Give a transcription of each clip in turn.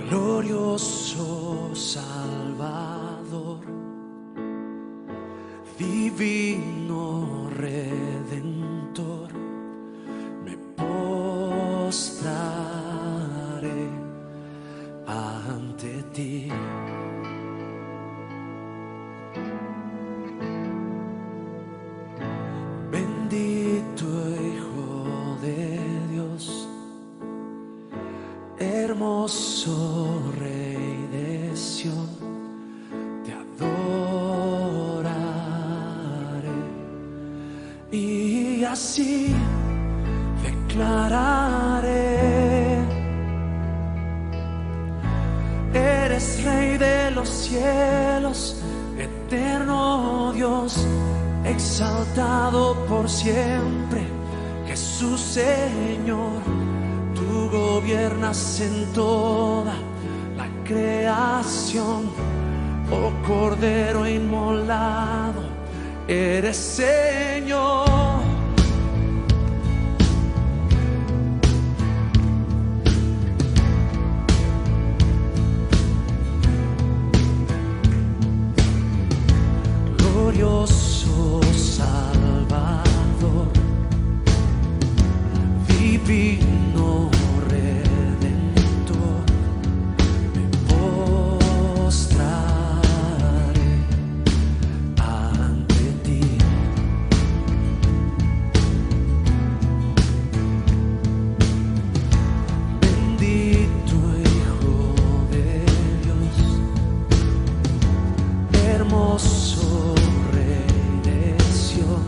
Glorioso Salvador, divino Redentor, me postraré ante ti. Bendito Hijo de Dios, hermoso Rey de Sión, te adoraré y así declararé: eres Rey de los cielos, eterno Dios, exaltado por siempre, Jesús Señor. Tú gobiernas en toda la creación, oh Cordero inmolado, eres Señor. Glorioso Salvador, divino Redentor, me postraré ante ti. Bendito Hijo de Dios, hermoso Rey de Sión,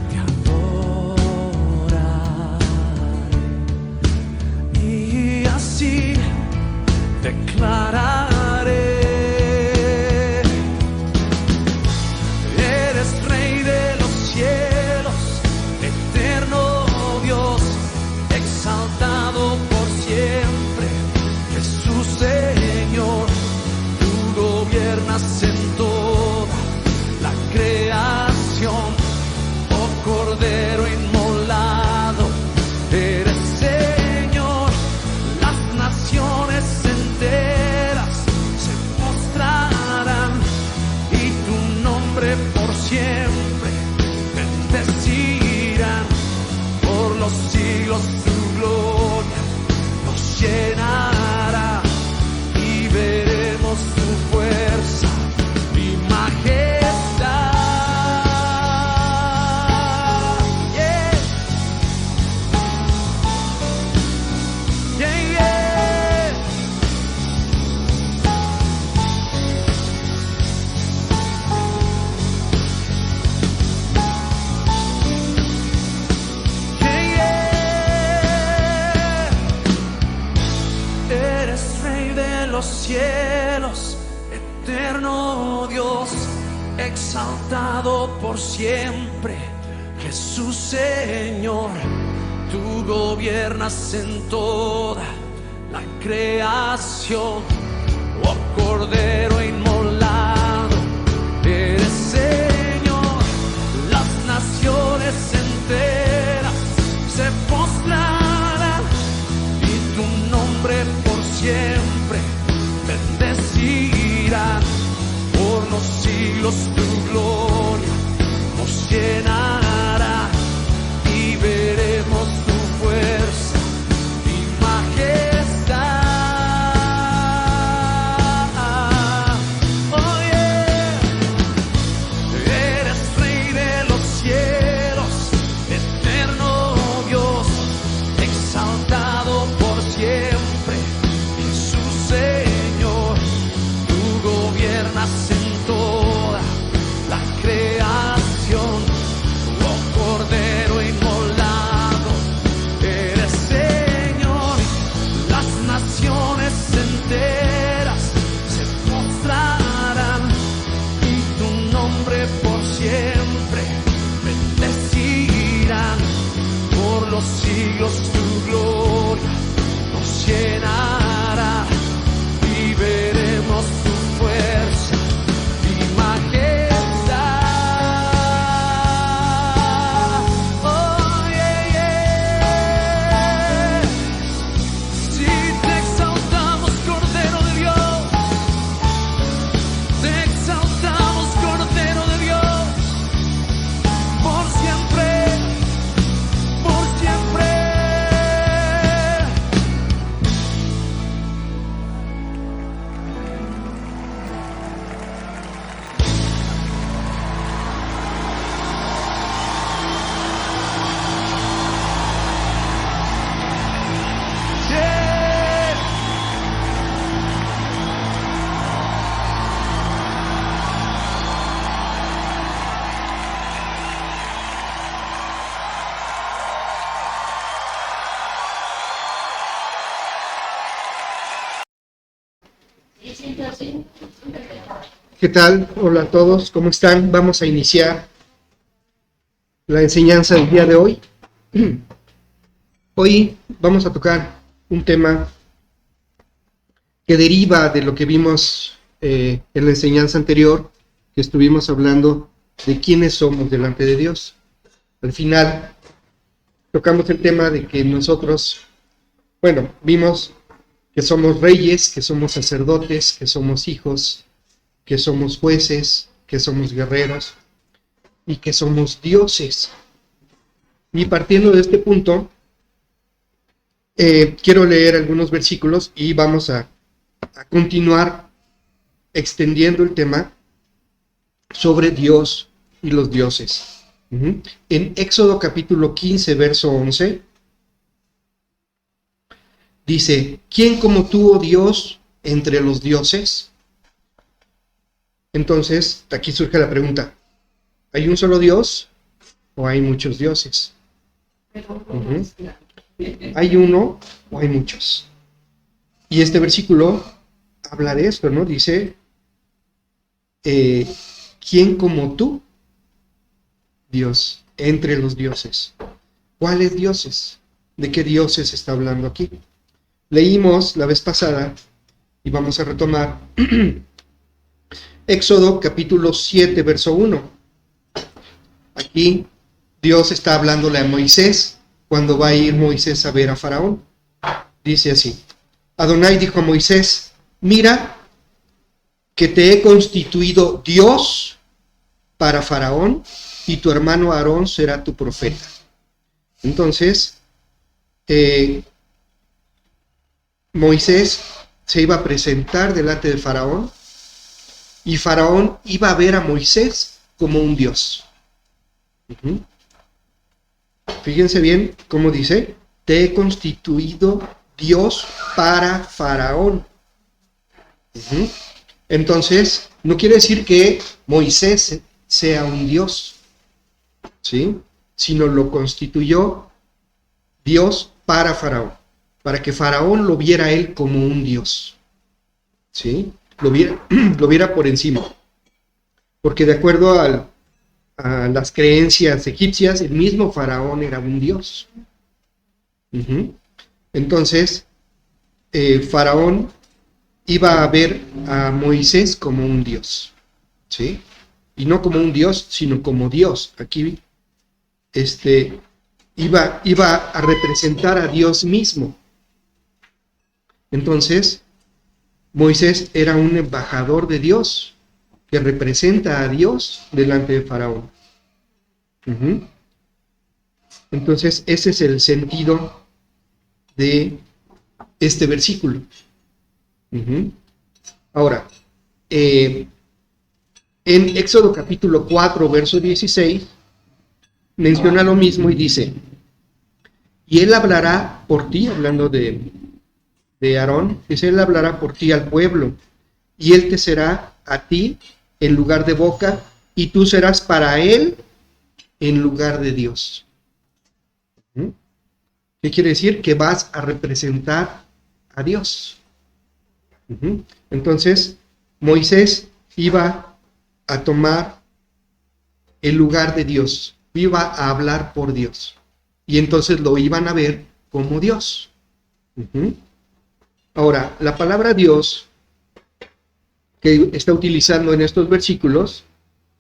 te adoraré y así declararé: eres Rey de los cielos, eterno Dios, exaltado por siempre, Jesús Señor. Tú gobiernas en toda la creación, oh Cordero inmolado, eres Señor. Las naciones enteras se postrarán y tu nombre por siempre bendecirán. Por los siglos tu gloria nos llenará y veremos tu fuerza y majestad. Yeah. Yeah, yeah. Yeah, yeah. Eres Rey de los cielos, eterno Dios, exaltado por siempre, Jesús Señor. Tú gobiernas en toda la creación, oh Cordero inmolado, eres Señor. Las naciones enteras se postrarán y tu nombre por siempre bendecirán. Por los siglos tu gloria nos llenará y veremos tu fuerza y majestad. Oh yeah. Eres Rey de los cielos, eterno Dios, exaltado por siempre, Jesús Señor. Tú gobiernas en toda la creación, oh Cordero inmolado, eres Señor. Las naciones enteras se postrarán y tu nombre por siempre bendecirán. Por los siglos tu gloria nos llenará y veremos tu fuerza y majestad. Oh yeah, yeah. Si te exaltamos con ¿Qué tal? Hola a todos, ¿cómo están? Vamos a iniciar la enseñanza del día de hoy. Hoy vamos a tocar un tema que deriva de lo que vimos en la enseñanza anterior, que estuvimos hablando de quiénes somos delante de Dios. Al final tocamos el tema de que nosotros, vimos que somos reyes, que somos sacerdotes, que somos hijos, que somos jueces, que somos guerreros y que somos dioses. Y partiendo de este punto, quiero leer algunos versículos y vamos a continuar extendiendo el tema sobre Dios y los dioses. En Éxodo capítulo 15, verso 11, dice: ¿Quién como tú, oh Dios, entre los dioses? Entonces, aquí surge la pregunta: ¿hay un solo Dios o hay muchos dioses? ¿Hay uno o hay muchos? Y este versículo habla de esto, ¿no? Dice, ¿quién como tú, Dios, entre los dioses? ¿Cuáles dioses? ¿De qué dioses está hablando aquí? Leímos la vez pasada y vamos a retomar Éxodo capítulo 7, verso 1. Aquí Dios está hablándole a Moisés cuando va a ir Moisés a ver a Faraón. Dice así: Adonai dijo a Moisés: mira que te he constituido Dios para Faraón y tu hermano Aarón será tu profeta. Entonces, Moisés se iba a presentar delante de Faraón y Faraón iba a ver a Moisés como un Dios. Fíjense bien cómo dice: te he constituido Dios para Faraón. Entonces, no quiere decir que Moisés sea un Dios, ¿sí? Sino lo constituyó Dios para Faraón, para que Faraón lo viera a él como un Dios, ¿sí? Lo viera por encima. Porque de acuerdo a las creencias egipcias, el mismo Faraón era un Dios. Entonces, Faraón iba a ver a Moisés como un Dios, ¿sí? Y no como un Dios, sino como Dios. Aquí iba a representar a Dios mismo. Entonces, Moisés era un embajador de Dios que representa a Dios delante de Faraón. Entonces, ese es el sentido de este versículo. Ahora, en Éxodo capítulo 4, verso 16, menciona lo mismo y dice: y él hablará por ti, hablando de Aarón, dice: él hablará por ti al pueblo, y él te será a ti en lugar de boca, y tú serás para él en lugar de Dios. ¿Qué quiere decir? Que vas a representar a Dios. Entonces, Moisés iba a tomar el lugar de Dios, iba a hablar por Dios, y entonces lo iban a ver como Dios. Ahora, la palabra Dios que está utilizando en estos versículos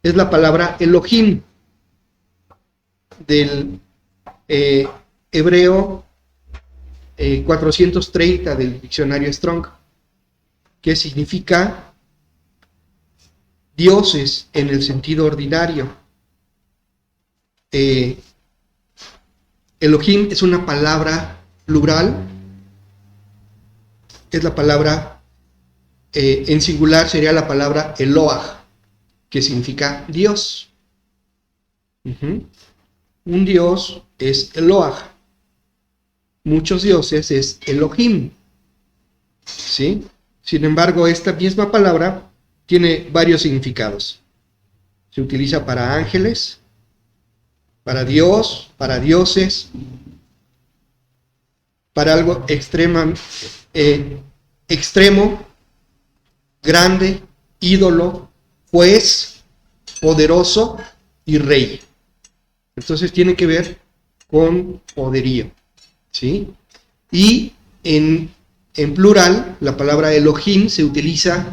es la palabra Elohim, del hebreo 430 del diccionario Strong, que significa dioses en el sentido ordinario. Elohim es una palabra plural, es la palabra, en singular sería la palabra Eloah, que significa Dios. Un Dios es Eloah, muchos dioses es Elohim, ¿sí? Sin embargo, esta misma palabra tiene varios significados. Se utiliza para ángeles, para Dios, para dioses, para algo extremo, grande, ídolo, juez, poderoso y rey. Entonces tiene que ver con poderío, ¿sí? Y en plural, la palabra Elohim se utiliza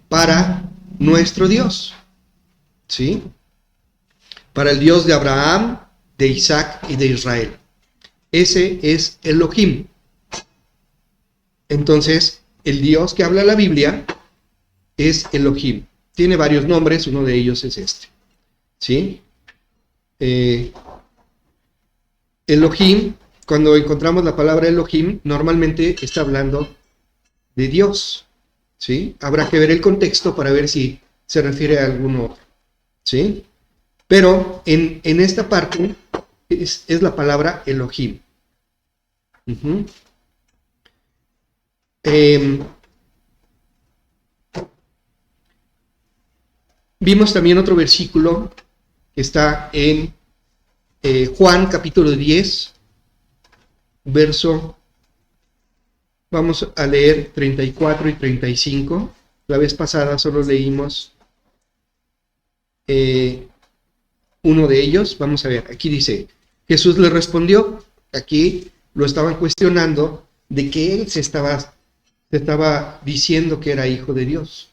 para nuestro Dios, ¿sí? Para el Dios de Abraham, de Isaac y de Israel. Ese es Elohim. Entonces, el Dios que habla la Biblia es Elohim. Tiene varios nombres, uno de ellos es este, ¿sí? Elohim, cuando encontramos la palabra Elohim, normalmente está hablando de Dios, ¿sí? Habrá que ver el contexto para ver si se refiere a alguno otro, ¿sí? Pero en esta parte es la palabra Elohim. Uh-huh. Vimos también otro versículo que está en Juan capítulo 10, vamos a leer 34 y 35. La vez pasada solo leímos uno de ellos. Vamos a ver, aquí dice, Jesús le respondió, aquí lo estaban cuestionando de que él se estaba diciendo que era hijo de Dios.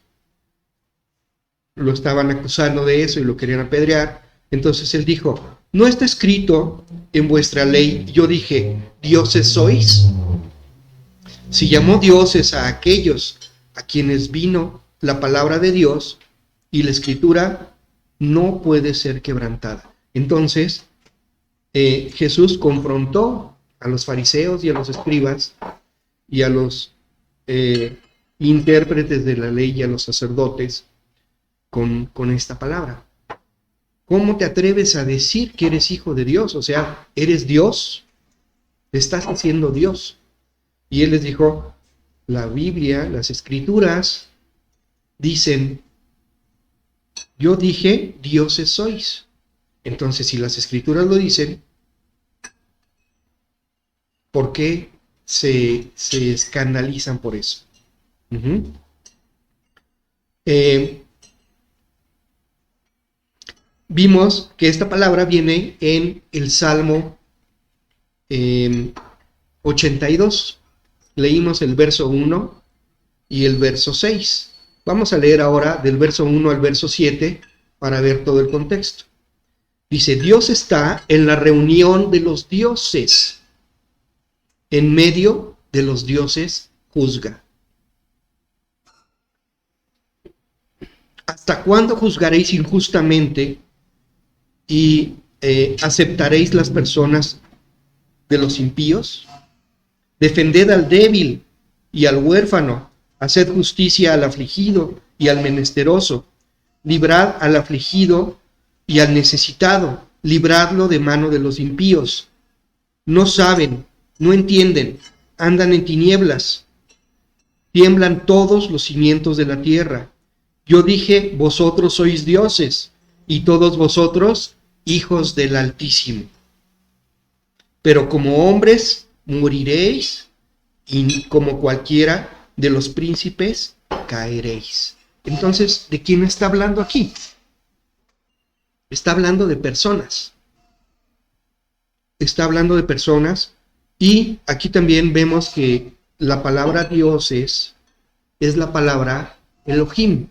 Lo estaban acusando de eso y lo querían apedrear. Entonces él dijo, ¿no está escrito en vuestra ley, yo dije, dioses sois? Si llamó dioses a aquellos a quienes vino la palabra de Dios, y la escritura no puede ser quebrantada. Entonces Jesús confrontó a los fariseos y a los escribas y a los intérpretes de la ley y a los sacerdotes con esta palabra. ¿Cómo te atreves a decir que eres hijo de Dios? O sea, ¿eres Dios? ¿Te estás haciendo Dios? Y él les dijo, la Biblia, las escrituras dicen, yo dije, dioses sois. Entonces, si las escrituras lo dicen, ¿por qué se escandalizan por eso? Uh-huh. Vimos que esta palabra viene en el Salmo 82. Leímos el verso 1 y el verso 6. Vamos a leer ahora del verso 1 al verso 7 para ver todo el contexto. Dice, Dios está en la reunión de los dioses. En medio de los dioses juzga. ¿Hasta cuándo juzgaréis injustamente y aceptaréis las personas de los impíos? Defended al débil y al huérfano, haced justicia al afligido y al menesteroso, librad al afligido y al necesitado, libradlo de mano de los impíos. No saben, no entienden, andan en tinieblas, tiemblan todos los cimientos de la tierra. Yo dije, vosotros sois dioses, y todos vosotros hijos del Altísimo. Pero como hombres moriréis, y como cualquiera de los príncipes caeréis. Entonces, ¿de quién está hablando aquí? Está hablando de personas. Está hablando de personas, y aquí también vemos que la palabra dioses es la palabra Elohim.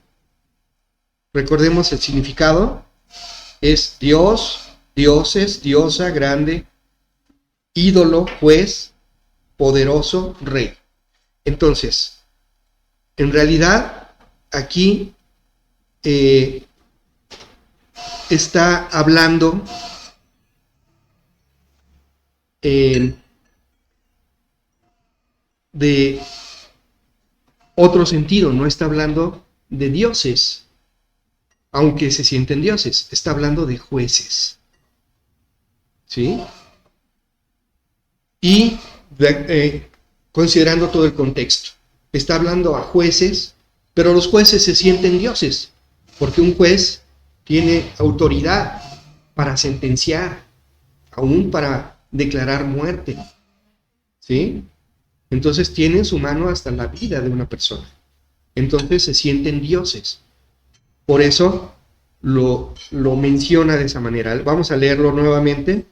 Recordemos el significado. Es Dios, dioses, diosa, grande, ídolo, juez, poderoso, rey. Entonces, en realidad, aquí está hablando de otro sentido, no está hablando de dioses, aunque se sienten dioses, está hablando de jueces, ¿sí? Y considerando todo el contexto, está hablando a jueces, pero los jueces se sienten dioses, porque un juez tiene autoridad para sentenciar, aún para declarar muerte, ¿sí? Entonces tiene en su mano hasta la vida de una persona. entonces se sienten dioses. Por eso lo menciona de esa manera. Vamos a leerlo nuevamente.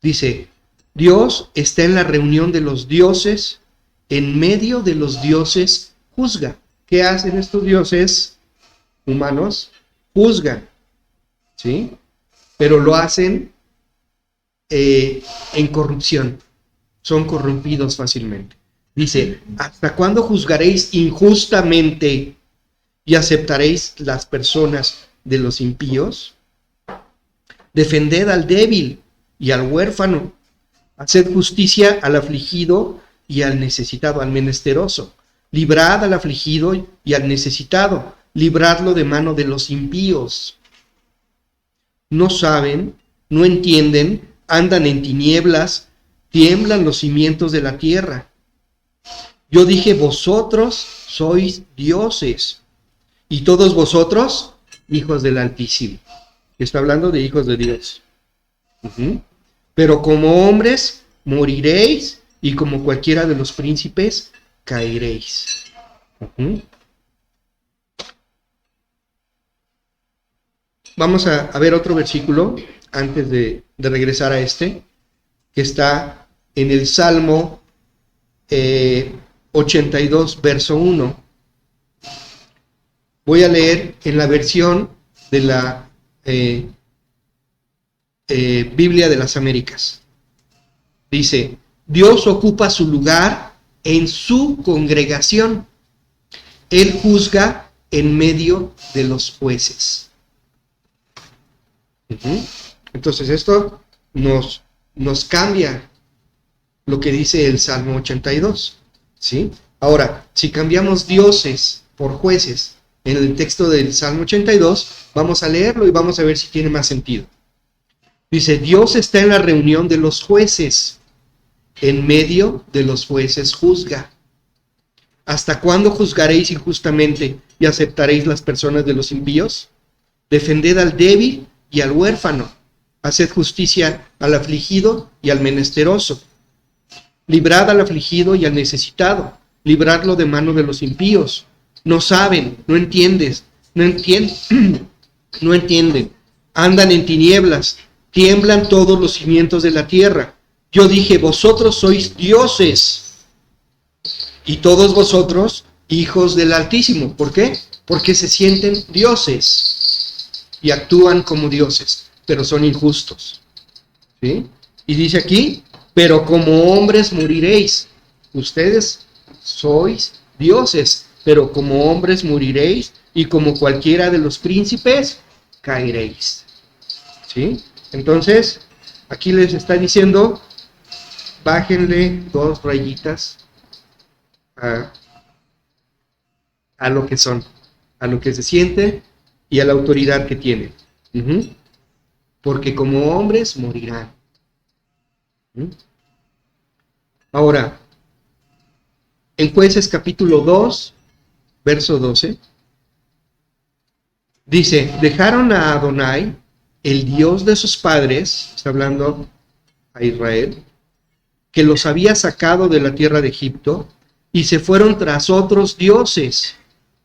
Dice, Dios está en la reunión de los dioses, en medio de los dioses juzga. ¿Qué hacen estos dioses humanos? Juzgan, ¿sí? Pero lo hacen en corrupción. Son corrompidos fácilmente. Dice, ¿hasta cuándo juzgaréis injustamente y aceptaréis las personas de los impíos? Defended al débil y al huérfano. Haced justicia al afligido y al necesitado, al menesteroso. Librad al afligido y al necesitado. Libradlo de mano de los impíos. No saben, no entienden, andan en tinieblas, tiemblan los cimientos de la tierra. Yo dije, vosotros sois dioses, y todos vosotros, hijos del Altísimo. Está hablando de hijos de Dios. Pero como hombres moriréis, y como cualquiera de los príncipes caeréis. Vamos a ver otro versículo antes de regresar a este, que está en el Salmo 82, verso 1. Voy a leer en la versión de la Biblia de las Américas. Dice, Dios ocupa su lugar en su congregación. Él juzga en medio de los jueces. Entonces esto nos cambia lo que dice el Salmo 82, ¿sí? Ahora, si cambiamos dioses por jueces en el texto del Salmo 82, vamos a leerlo y vamos a ver si tiene más sentido. Dice, Dios está en la reunión de los jueces, en medio de los jueces juzga. ¿Hasta cuándo juzgaréis injustamente y aceptaréis las personas de los impíos? Defended al débil y al huérfano. Haced justicia al afligido y al menesteroso. Librad al afligido y al necesitado. Libradlo de mano de los impíos. No saben, no entienden. Andan en tinieblas. Tiemblan todos los cimientos de la tierra. Yo dije, vosotros sois dioses, y todos vosotros hijos del Altísimo. ¿Por qué? Porque se sienten dioses y actúan como dioses, pero son injustos. ¿Sí? Y dice aquí, pero como hombres moriréis. Ustedes sois dioses, pero como hombres moriréis, y como cualquiera de los príncipes caeréis. ¿Sí? Entonces, aquí les está diciendo, bájenle 2 rayitas a lo que son, a lo que se sienten y a la autoridad que tienen. Porque como hombres morirán. Ahora, en Jueces capítulo 2, verso 12, dice, dejaron a Adonai, el Dios de sus padres, está hablando a Israel, que los había sacado de la tierra de Egipto, y se fueron tras otros dioses,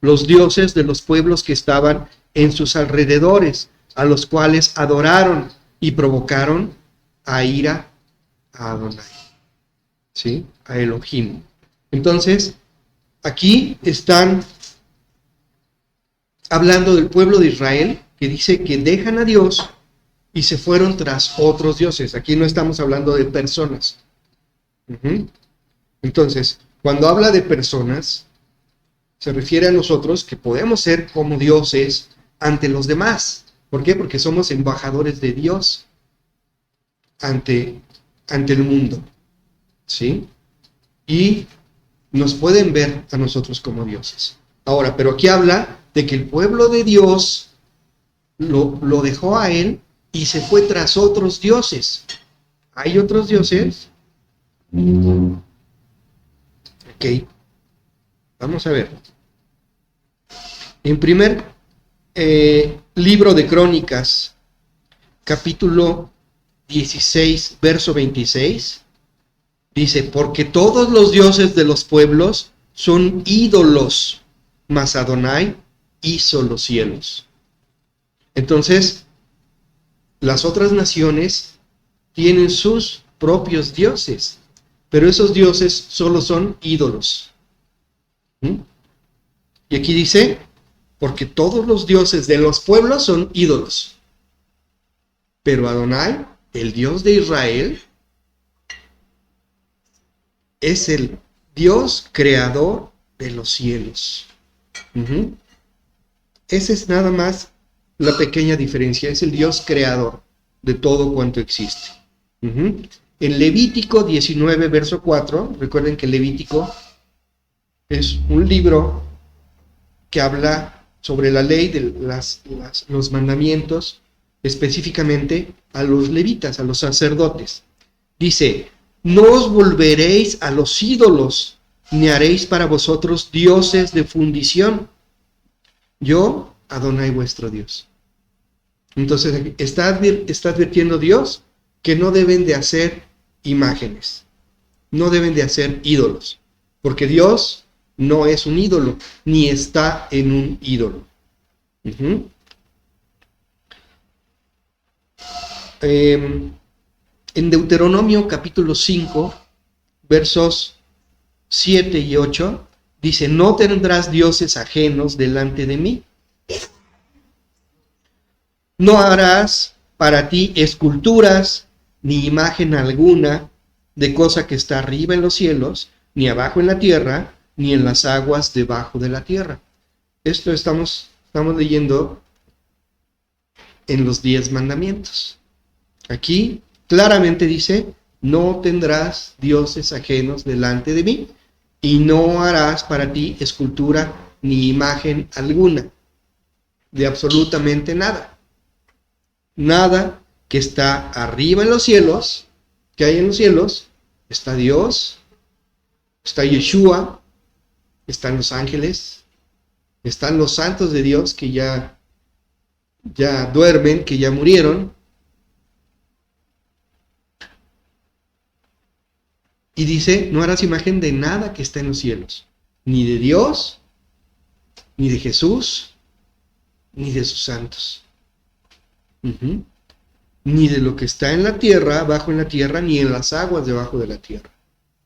los dioses de los pueblos que estaban en sus alrededores, a los cuales adoraron y provocaron a ira a Adonai, ¿sí? A Elohim. Entonces, aquí están hablando del pueblo de Israel, que dice que dejan a Dios y se fueron tras otros dioses. Aquí no estamos hablando de personas. Entonces, cuando habla de personas, se refiere a nosotros que podemos ser como dioses ante los demás. ¿Por qué? Porque somos embajadores de Dios ante el mundo, ¿sí? Y nos pueden ver a nosotros como dioses. Ahora, pero aquí habla de que el pueblo de Dios lo dejó a él y se fue tras otros dioses. ¿Hay otros dioses? Ok, vamos a ver. En primer libro de Crónicas, capítulo 16, verso 26, dice, porque todos los dioses de los pueblos son ídolos mas Adonai hizo los cielos. Entonces, las otras naciones tienen sus propios dioses, pero esos dioses solo son ídolos. Y aquí dice, porque todos los dioses de los pueblos son ídolos, pero Adonai, el Dios de Israel, es el Dios creador de los cielos. Esa es nada más la pequeña diferencia, es el Dios creador de todo cuanto existe. En Levítico 19, verso 4, recuerden que Levítico es un libro que habla sobre la ley de los mandamientos, específicamente a los levitas, a los sacerdotes. Dice, no os volveréis a los ídolos, ni haréis para vosotros dioses de fundición. Yo, Adonai vuestro Dios. Entonces está advirtiendo Dios que no deben de hacer imágenes, no deben de hacer ídolos, porque Dios no es un ídolo, ni está en un ídolo. En Deuteronomio capítulo 5, versos 7 y 8, dice, no tendrás dioses ajenos delante de mí. No harás para ti esculturas, ni imagen alguna de cosa que está arriba en los cielos, ni abajo en la tierra, ni en las aguas debajo de la tierra. Esto estamos leyendo en los 10 mandamientos. Aquí claramente dice, no tendrás dioses ajenos delante de mí, y no harás para ti escultura ni imagen alguna, de absolutamente nada. Nada que está arriba en los cielos, que hay en los cielos, está Dios, está Yeshua, están los ángeles, están los santos de Dios que ya duermen, que ya murieron. Y dice, no harás imagen de nada que está en los cielos, ni de Dios, ni de Jesús, ni de sus santos. Ni de lo que está en la tierra, abajo en la tierra, ni en las aguas debajo de la tierra.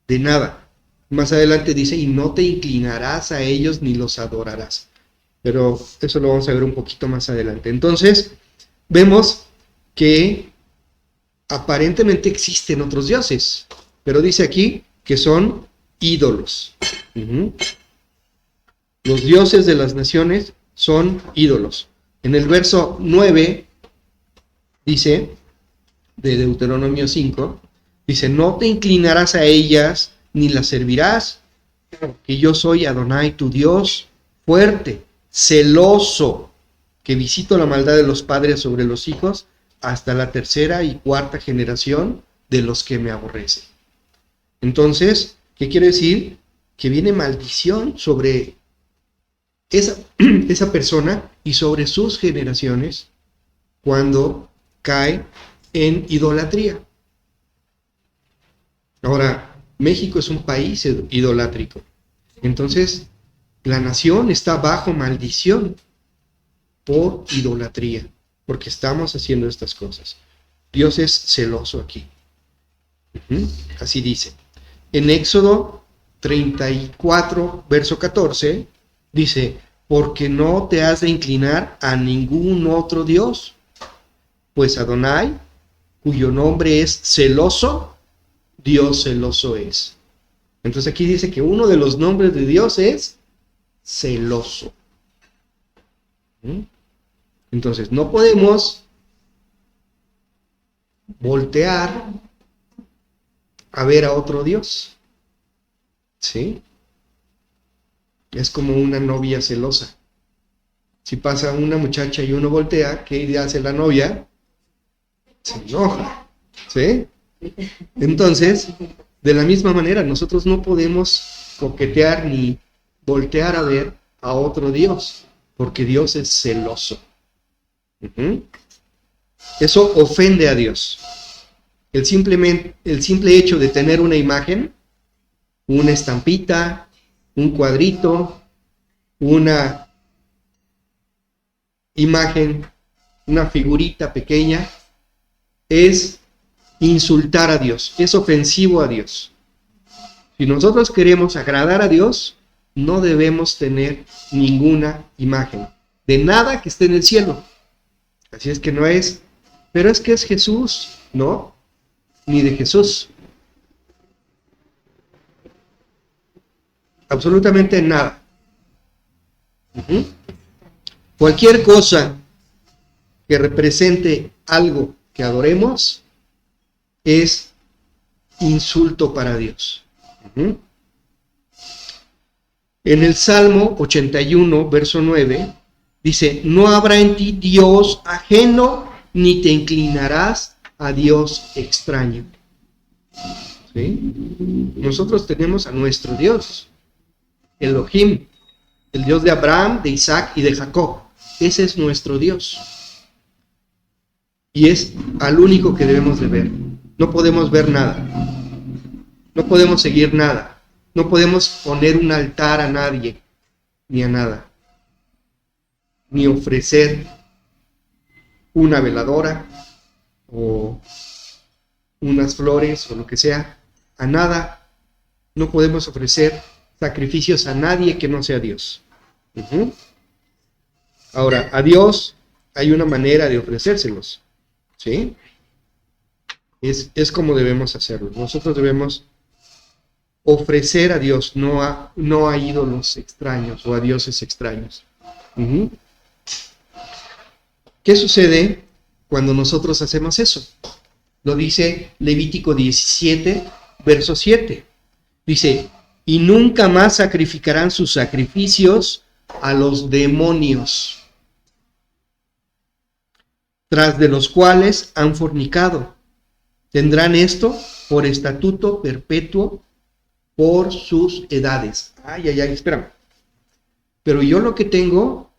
De nada. Más adelante dice, y no te inclinarás a ellos ni los adorarás. Pero eso lo vamos a ver un poquito más adelante. Entonces, vemos que aparentemente existen otros dioses, pero dice aquí que son ídolos. Los dioses de las naciones son ídolos. En el verso 9 dice, de Deuteronomio 5, dice, no te inclinarás a ellas ni las servirás, que yo soy Adonai tu Dios, fuerte, celoso, que visito la maldad de los padres sobre los hijos hasta la 3ª y 4ª generación de los que me aborrecen. Entonces, ¿qué quiere decir? Que viene maldición sobre esa persona y sobre sus generaciones cuando cae en idolatría. Ahora, México es un país idolátrico. Entonces, la nación está bajo maldición por idolatría, porque estamos haciendo estas cosas. Dios es celoso aquí. Así dice. En Éxodo 34, verso 14, dice, porque no te has de inclinar a ningún otro Dios, pues Adonai, cuyo nombre es celoso, Dios celoso es. Entonces aquí dice que uno de los nombres de Dios es celoso. Entonces no podemos voltear a ver a otro Dios. ¿Sí? Es como una novia celosa. Si pasa una muchacha y uno voltea, ¿qué hace la novia? Se enoja. ¿Sí? Entonces, de la misma manera, nosotros no podemos coquetear ni voltear a ver a otro Dios, porque Dios es celoso. Eso ofende a Dios. El simple hecho de tener una imagen, una estampita, un cuadrito, una imagen, una figurita pequeña, es insultar a Dios, es ofensivo a Dios. Si nosotros queremos agradar a Dios, no debemos tener ninguna imagen de nada que esté en el cielo. Así es que no es, pero es que es Jesús, no, ni de Jesús. Absolutamente nada. Cualquier cosa que represente algo que adoremos es insulto para Dios. En el Salmo 81, verso 9, dice: no habrá en ti Dios ajeno, ni te inclinarás a Dios extraño. ¿Sí? Nosotros tenemos a nuestro Dios, Elohim, el Dios de Abraham, de Isaac y de Jacob. Ese es nuestro Dios. Y es al único que debemos de ver. No podemos ver nada. No podemos seguir nada. No podemos poner un altar a nadie, ni a nada. Ni ofrecer una veladora o unas flores o lo que sea. A nada. No podemos ofrecer sacrificios a nadie que no sea Dios. Ahora, a Dios hay una manera de ofrecérselos. ¿Sí? Es como debemos hacerlo. Nosotros debemos ofrecer a Dios, no a ídolos extraños o a dioses extraños. ¿Qué sucede cuando nosotros hacemos eso? Lo dice Levítico 17, verso 7. Dice: y nunca más sacrificarán sus sacrificios a los demonios, tras de los cuales han fornicado. Tendrán esto por estatuto perpetuo por sus edades. Ay, espérame. Pero yo lo que tengo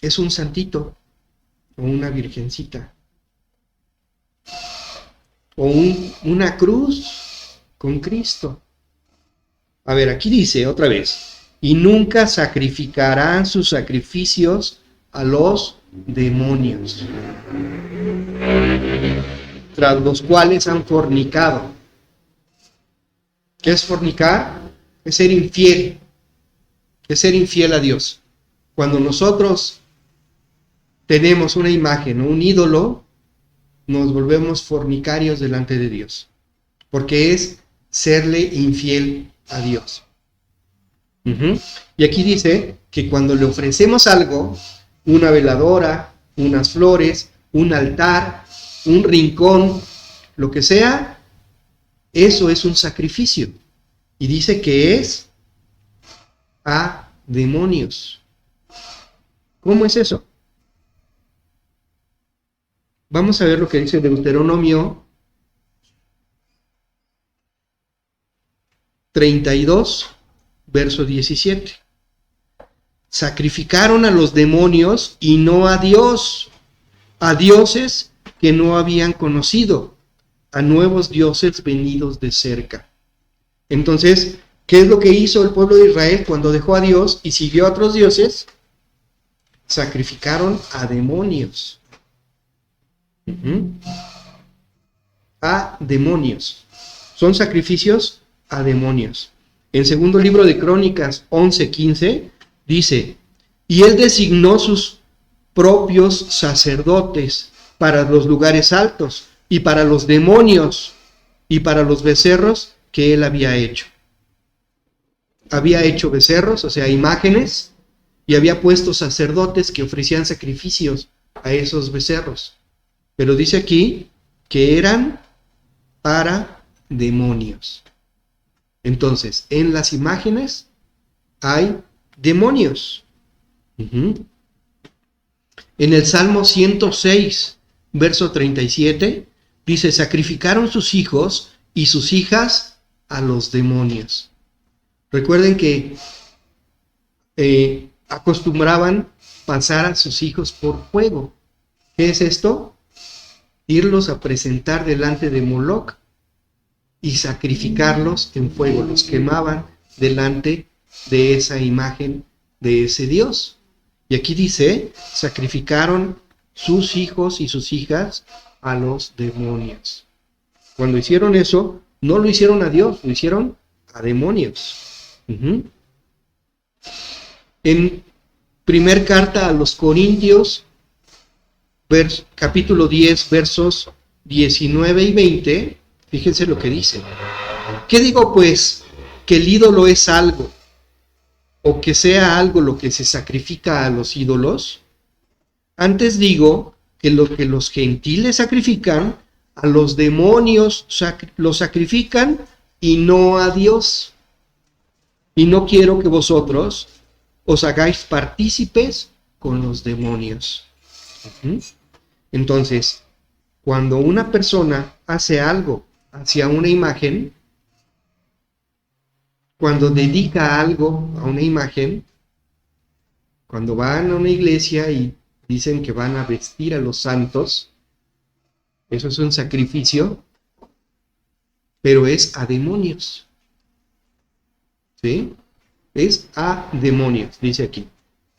es un santito, o una virgencita, o una cruz con Cristo. A ver, aquí dice otra vez: y nunca sacrificarán sus sacrificios a los demonios, tras los cuales han fornicado. ¿Qué es fornicar? Es ser infiel. Es ser infiel a Dios. Cuando nosotros tenemos una imagen o un ídolo, nos volvemos fornicarios delante de Dios, porque es serle infiel a Dios. Y aquí dice que cuando le ofrecemos algo, una veladora, unas flores, un altar, un rincón, lo que sea, eso es un sacrificio. Y dice que es a demonios. ¿Cómo es eso? Vamos a ver lo que dice Deuteronomio 32, verso 17. Sacrificaron a los demonios y no a Dios, a dioses que no habían conocido, a nuevos dioses venidos de cerca. Entonces, ¿qué es lo que hizo el pueblo de Israel cuando dejó a Dios y siguió a otros dioses? Sacrificaron a demonios. A demonios. Son sacrificios a demonios. En segundo libro de Crónicas 11:15 dice: y él designó sus propios sacerdotes para los lugares altos y para los demonios y para los becerros que él había hecho. Había hecho becerros, o sea, imágenes, y había puesto sacerdotes que ofrecían sacrificios a esos becerros. Pero dice aquí que eran para demonios. Entonces, en las imágenes hay demonios. En el Salmo 106, verso 37, dice: sacrificaron sus hijos y sus hijas a los demonios. Recuerden que acostumbraban pasar a sus hijos por fuego. ¿Qué es esto? Irlos a presentar delante de Moloc y sacrificarlos en fuego. Los quemaban delante de esa imagen, de ese Dios. Y aquí dice, sacrificaron sus hijos y sus hijas a los demonios. Cuando hicieron eso, no lo hicieron a Dios, lo hicieron a demonios. En primer carta a los Corintios, capítulo 10, versos 19 y 20, fíjense lo que dice. ¿Qué digo pues? ¿Que el ídolo es algo? ¿O que sea algo lo que se sacrifica a los ídolos? Antes digo que lo que los gentiles sacrifican, a los demonios lo sacrifican y no a Dios. Y no quiero que vosotros os hagáis partícipes con los demonios. Entonces, cuando una persona hace algo hacia una imagen, cuando dedica algo a una imagen, cuando van a una iglesia y dicen que van a vestir a los santos, eso es un sacrificio, pero es a demonios. ¿Sí? Es a demonios, dice aquí.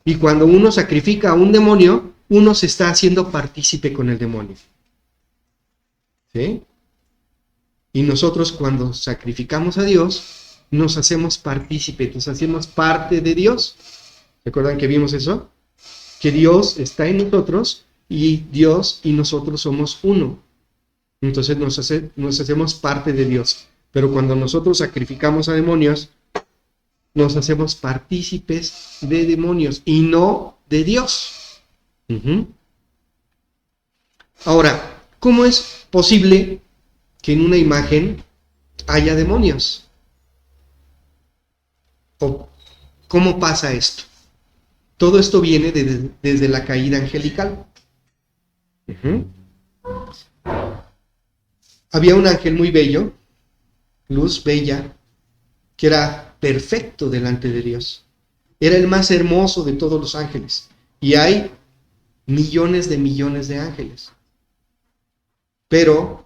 Y cuando uno sacrifica a un demonio, uno se está haciendo partícipe con el demonio. ¿Sí? Y nosotros cuando sacrificamos a Dios, nos hacemos partícipe, nos hacemos parte de Dios. ¿Recuerdan que vimos eso? Que Dios está en nosotros y Dios y nosotros somos uno. Entonces nos hacemos parte de Dios. Pero cuando nosotros sacrificamos a demonios, nos hacemos partícipes de demonios y no de Dios. Ahora, ¿cómo es posible que en una imagen haya demonios? ¿O cómo pasa esto? Todo esto viene desde la caída angelical. Había un ángel muy bello, luz bella, que era perfecto delante de Dios. Era el más hermoso de todos los ángeles. Y hay millones de ángeles. Pero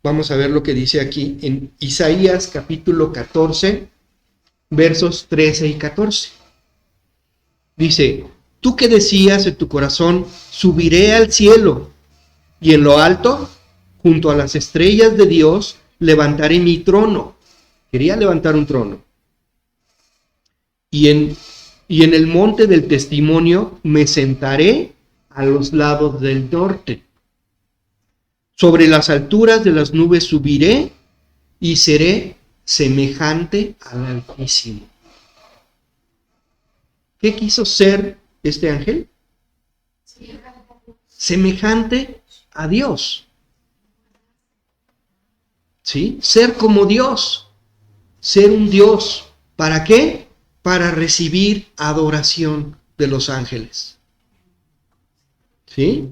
vamos a ver lo que dice aquí en Isaías capítulo 14, versos 13 y 14. Dice, tú que decías en tu corazón, subiré al cielo, y en lo alto, junto a las estrellas de Dios, levantaré mi trono. Quería levantar un trono. Y en el monte del testimonio me sentaré a los lados del norte. Sobre las alturas de las nubes subiré y seré semejante al Altísimo. ¿Qué quiso ser este ángel? Semejante a Dios. ¿Sí? Ser como Dios. Ser un Dios. ¿Para qué? Para recibir adoración de los ángeles. ¿Sí?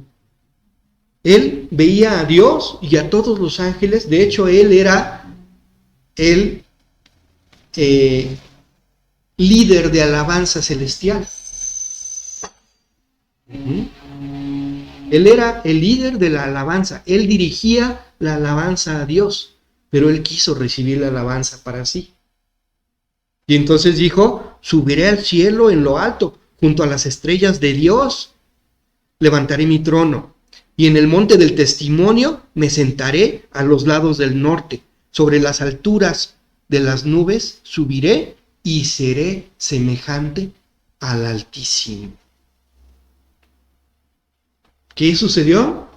Él veía a Dios y a todos los ángeles. De hecho, él era el líder de alabanza celestial. Él era el líder de la alabanza. Él dirigía la alabanza a Dios, pero él quiso recibir la alabanza para sí. Y entonces dijo, subiré al cielo en lo alto, junto a las estrellas de Dios, levantaré mi trono, y en el monte del testimonio me sentaré a los lados del norte, sobre las alturas de las nubes subiré y seré semejante al Altísimo. ¿Qué sucedió?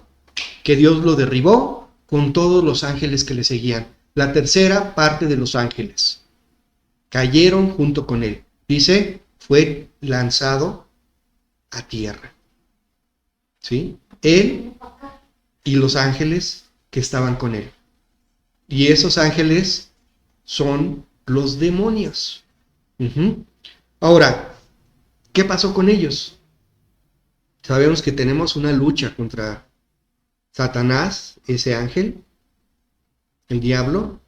Que Dios lo derribó con todos los ángeles que le seguían. La tercera parte de los ángeles cayeron junto con él. Dice, fue lanzado a tierra. ¿Sí? Él y los ángeles que estaban con él. Y esos ángeles son los demonios. Ahora, ¿qué pasó con ellos? Sabemos que tenemos una lucha contra Satanás, ese ángel, el diablo,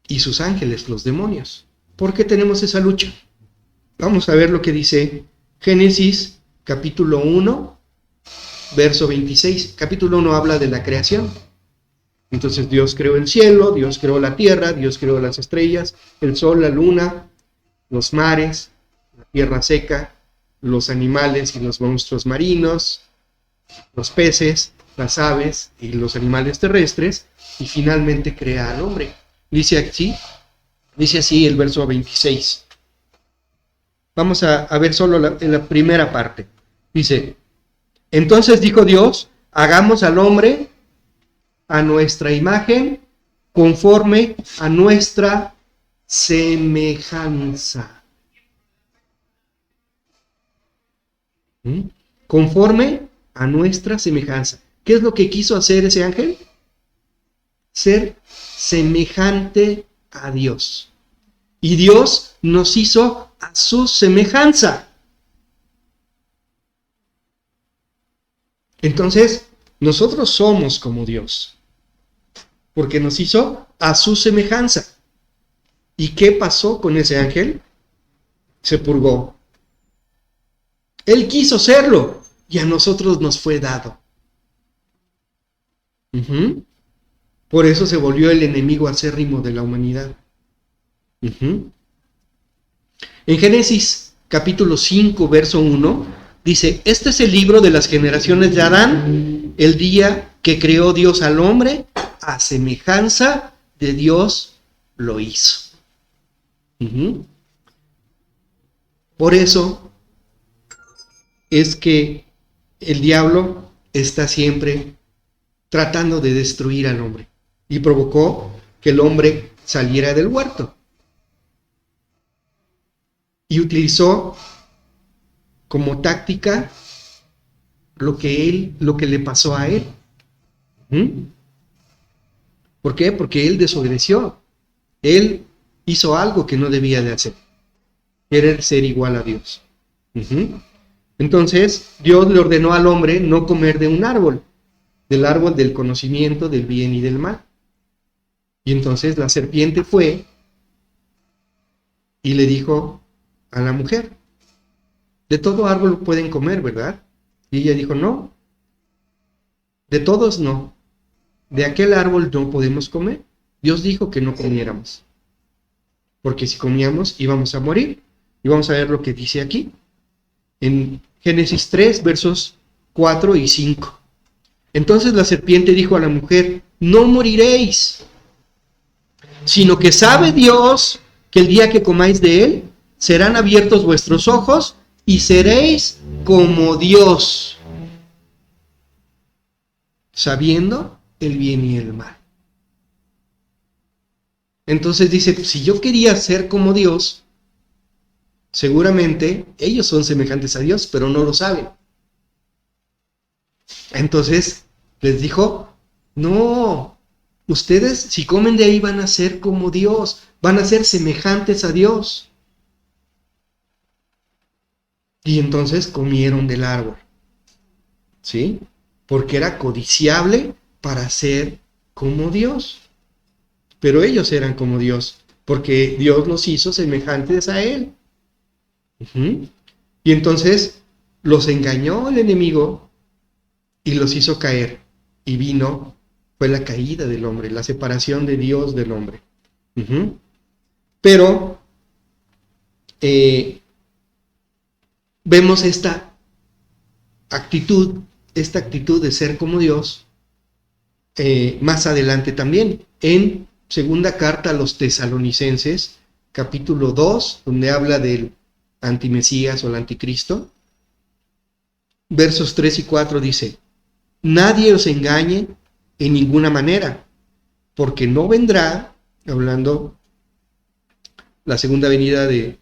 y sus ángeles, los demonios. ¿Por qué tenemos esa lucha? Vamos a ver lo que dice Génesis capítulo 1, verso 26. Capítulo 1 habla de la creación. Entonces Dios creó el cielo, Dios creó la tierra, Dios creó las estrellas, el sol, la luna, los mares, la tierra seca, los animales y los monstruos marinos, los peces, las aves y los animales terrestres, y finalmente crea al hombre. Dice así el verso 26. Vamos a ver solo en la primera parte. Dice, entonces dijo Dios, hagamos al hombre a nuestra imagen, conforme a nuestra semejanza. Conforme a nuestra semejanza. ¿Qué es lo que quiso hacer ese ángel? Ser semejante a Dios. Y Dios nos hizo a su semejanza. Entonces, nosotros somos como Dios, porque nos hizo a su semejanza. ¿Y qué pasó con ese ángel? Se purgó. Él quiso serlo y a nosotros nos fue dado. Por eso se volvió el enemigo acérrimo de la humanidad. En Génesis capítulo 5, verso 1, dice, este es el libro de las generaciones de Adán, el día que creó Dios al hombre, a semejanza de Dios lo hizo. Por eso es que el diablo está siempre tratando de destruir al hombre y provocó que el hombre saliera del huerto y utilizó como táctica lo que le pasó a él. ¿Por qué? Porque él desobedeció. Él hizo algo que no debía de hacer. Querer ser igual a Dios. Entonces, Dios le ordenó al hombre no comer de un árbol, del árbol del conocimiento del bien y del mal. Y entonces la serpiente fue y le dijo a la mujer, de todo árbol pueden comer, ¿verdad? Y ella dijo, no, de todos no, de aquel árbol no podemos comer. Dios dijo que no comiéramos, porque si comíamos íbamos a morir. Y vamos a ver lo que dice aquí, en Génesis 3, versos 4 y 5. Entonces la serpiente dijo a la mujer, no moriréis, sino que sabe Dios que el día que comáis de él, serán abiertos vuestros ojos y seréis como Dios, sabiendo el bien y el mal. Entonces dice, si yo quería ser como Dios, seguramente ellos son semejantes a Dios, pero no lo saben. Entonces les dijo, no, ustedes si comen de ahí van a ser como Dios, van a ser semejantes a Dios. Y entonces comieron del árbol, ¿sí? Porque era codiciable para ser como Dios. Pero ellos eran como Dios, porque Dios los hizo semejantes a Él. Y entonces los engañó el enemigo y los hizo caer. Y fue la caída del hombre, la separación de Dios del hombre. Pero vemos esta actitud de ser como Dios más adelante también, en segunda carta a los Tesalonicenses, capítulo 2, donde habla del antimesías o el anticristo. Versos 3 y 4 dice, nadie os engañe en ninguna manera, porque no vendrá, hablando la segunda venida del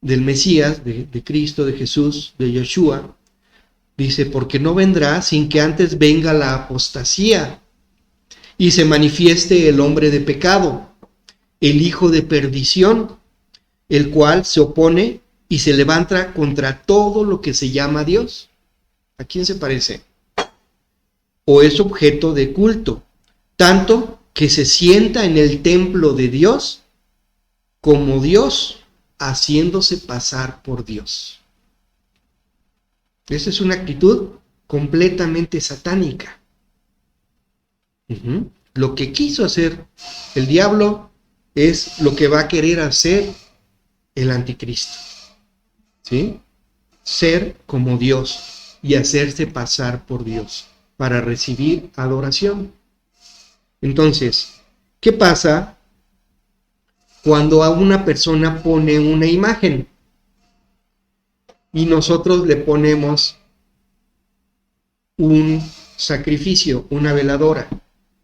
Mesías, de Cristo, de Jesús, de Yeshua, dice, porque no vendrá sin que antes venga la apostasía y se manifieste el hombre de pecado, el hijo de perdición, el cual se opone y se levanta contra todo lo que se llama Dios. ¿A quién se parece? O es objeto de culto, tanto que se sienta en el templo de Dios como Dios, haciéndose pasar por Dios. Esa es una actitud completamente satánica. Lo que quiso hacer el diablo es lo que va a querer hacer el anticristo. ¿Sí? Ser como Dios y hacerse pasar por Dios para recibir adoración. Entonces, ¿qué pasa cuando a una persona pone una imagen y nosotros le ponemos un sacrificio, una veladora?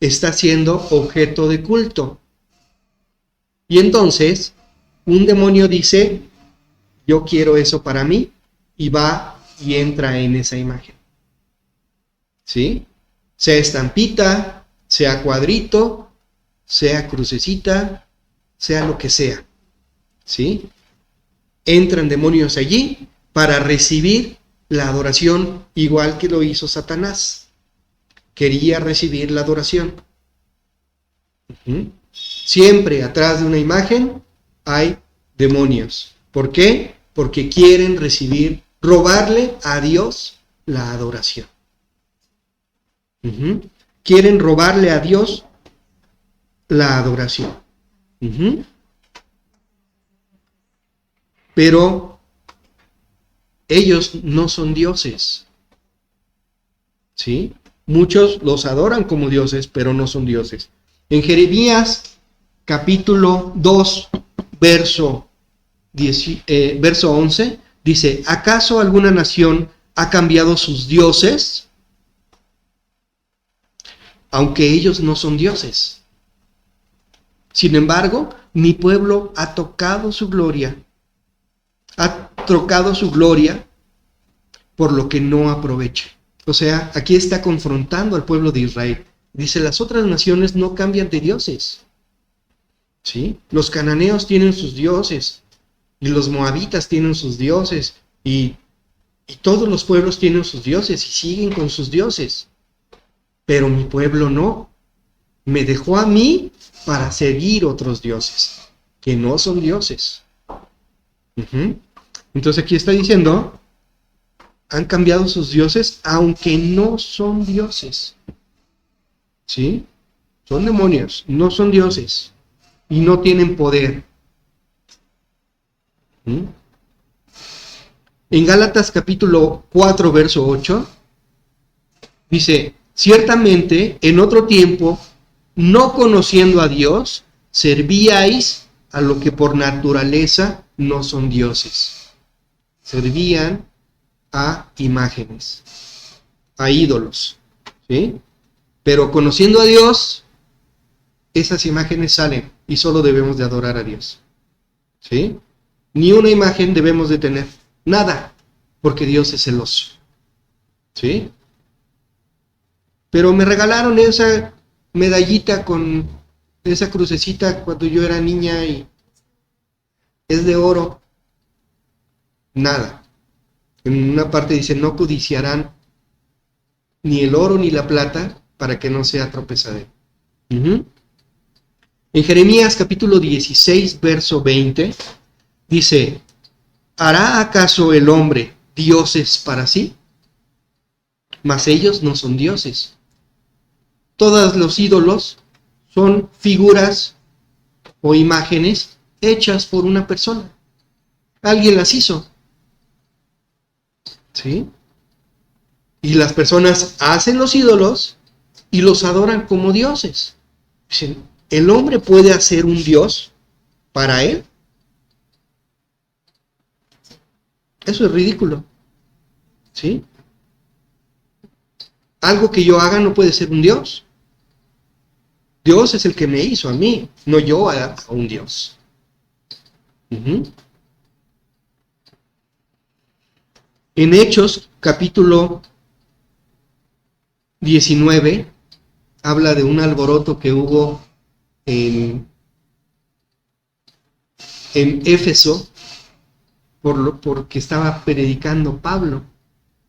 Está siendo objeto de culto. Y entonces, un demonio dice, yo quiero eso para mí, y va y entra en esa imagen. ¿Sí? Sea estampita, sea cuadrito, sea crucecita, sea lo que sea. ¿Sí? Entran demonios allí para recibir la adoración igual que lo hizo Satanás. Quería recibir la adoración. Siempre atrás de una imagen hay demonios. ¿Por qué? Porque quieren robarle a Dios la adoración. Quieren robarle a Dios la adoración. Pero ellos no son dioses. ¿Sí? Muchos los adoran como dioses, pero no son dioses. En Jeremías capítulo 2, verso 11, dice, ¿acaso alguna nación ha cambiado sus dioses? Aunque ellos no son dioses. Sin embargo, mi pueblo ha trocado su gloria por lo que no aprovecha. O sea, aquí está confrontando al pueblo de Israel. Dice, las otras naciones no cambian de dioses. ¿Sí? Los cananeos tienen sus dioses, y los moabitas tienen sus dioses, y todos los pueblos tienen sus dioses, y siguen con sus dioses. Pero mi pueblo no. Me dejó a mí para seguir otros dioses, que no son dioses. Entonces aquí está diciendo, han cambiado sus dioses, aunque no son dioses. ¿Sí? Son demonios, no son dioses, y no tienen poder. En Gálatas capítulo 4, verso 8, dice, ciertamente en otro tiempo, no conociendo a Dios, servíais a lo que por naturaleza no son dioses. Servían a imágenes, a ídolos, ¿sí? Pero conociendo a Dios, esas imágenes salen y solo debemos de adorar a Dios, ¿sí? Ni una imagen debemos de tener, nada, porque Dios es celoso, ¿sí? Pero me regalaron esa medallita con esa crucecita cuando yo era niña y es de oro. Nada. En una parte dice, no codiciarán ni el oro ni la plata para que no sea tropezadero. En Jeremías capítulo 16, verso 20, dice, ¿hará acaso el hombre dioses para sí? Mas ellos no son dioses. Todos los ídolos son figuras o imágenes hechas por una persona. Alguien las hizo. ¿Sí? Y las personas hacen los ídolos y los adoran como dioses. Dicen, ¿el hombre puede hacer un dios para él? Eso es ridículo. ¿Sí? Algo que yo haga no puede ser un dios. Dios es el que me hizo a mí, no yo a un Dios. En Hechos, capítulo 19, habla de un alboroto que hubo en Éfeso porque estaba predicando Pablo.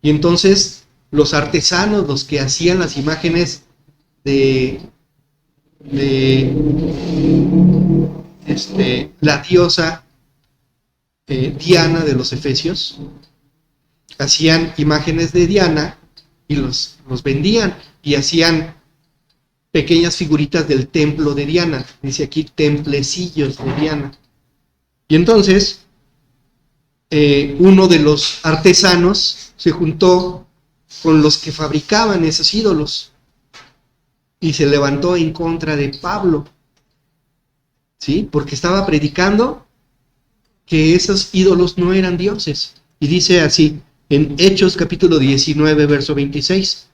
Y entonces los artesanos, los que hacían las imágenes de la diosa Diana de los Efesios, hacían imágenes de Diana y los vendían y hacían pequeñas figuritas del templo de Diana. Dice aquí templecillos de Diana. Y entonces, uno de los artesanos se juntó con los que fabricaban esos ídolos y se levantó en contra de Pablo, ¿sí? Porque estaba predicando que esos ídolos no eran dioses. Y dice así, en Hechos capítulo 19, verso 26.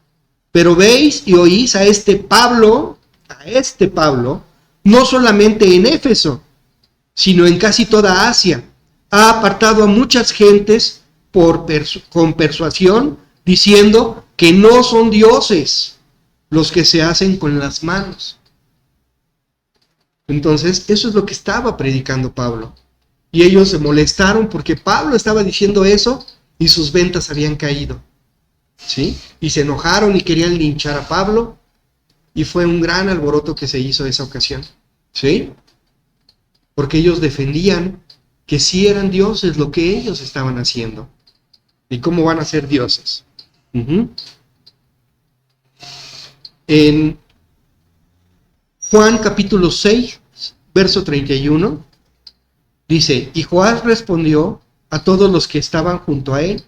Pero veis y oís a este Pablo, no solamente en Éfeso, sino en casi toda Asia. Ha apartado a muchas gentes con persuasión, diciendo que no son dioses los que se hacen con las manos. Entonces, eso es lo que estaba predicando Pablo. Y ellos se molestaron porque Pablo estaba diciendo eso y sus ventas habían caído, ¿sí? Y se enojaron y querían linchar a Pablo, y fue un gran alboroto que se hizo esa ocasión, ¿sí? Porque ellos defendían que sí eran dioses lo que ellos estaban haciendo. ¿Y cómo van a ser dioses? En Juan capítulo 6, verso 31, dice, y Joás respondió a todos los que estaban junto a él,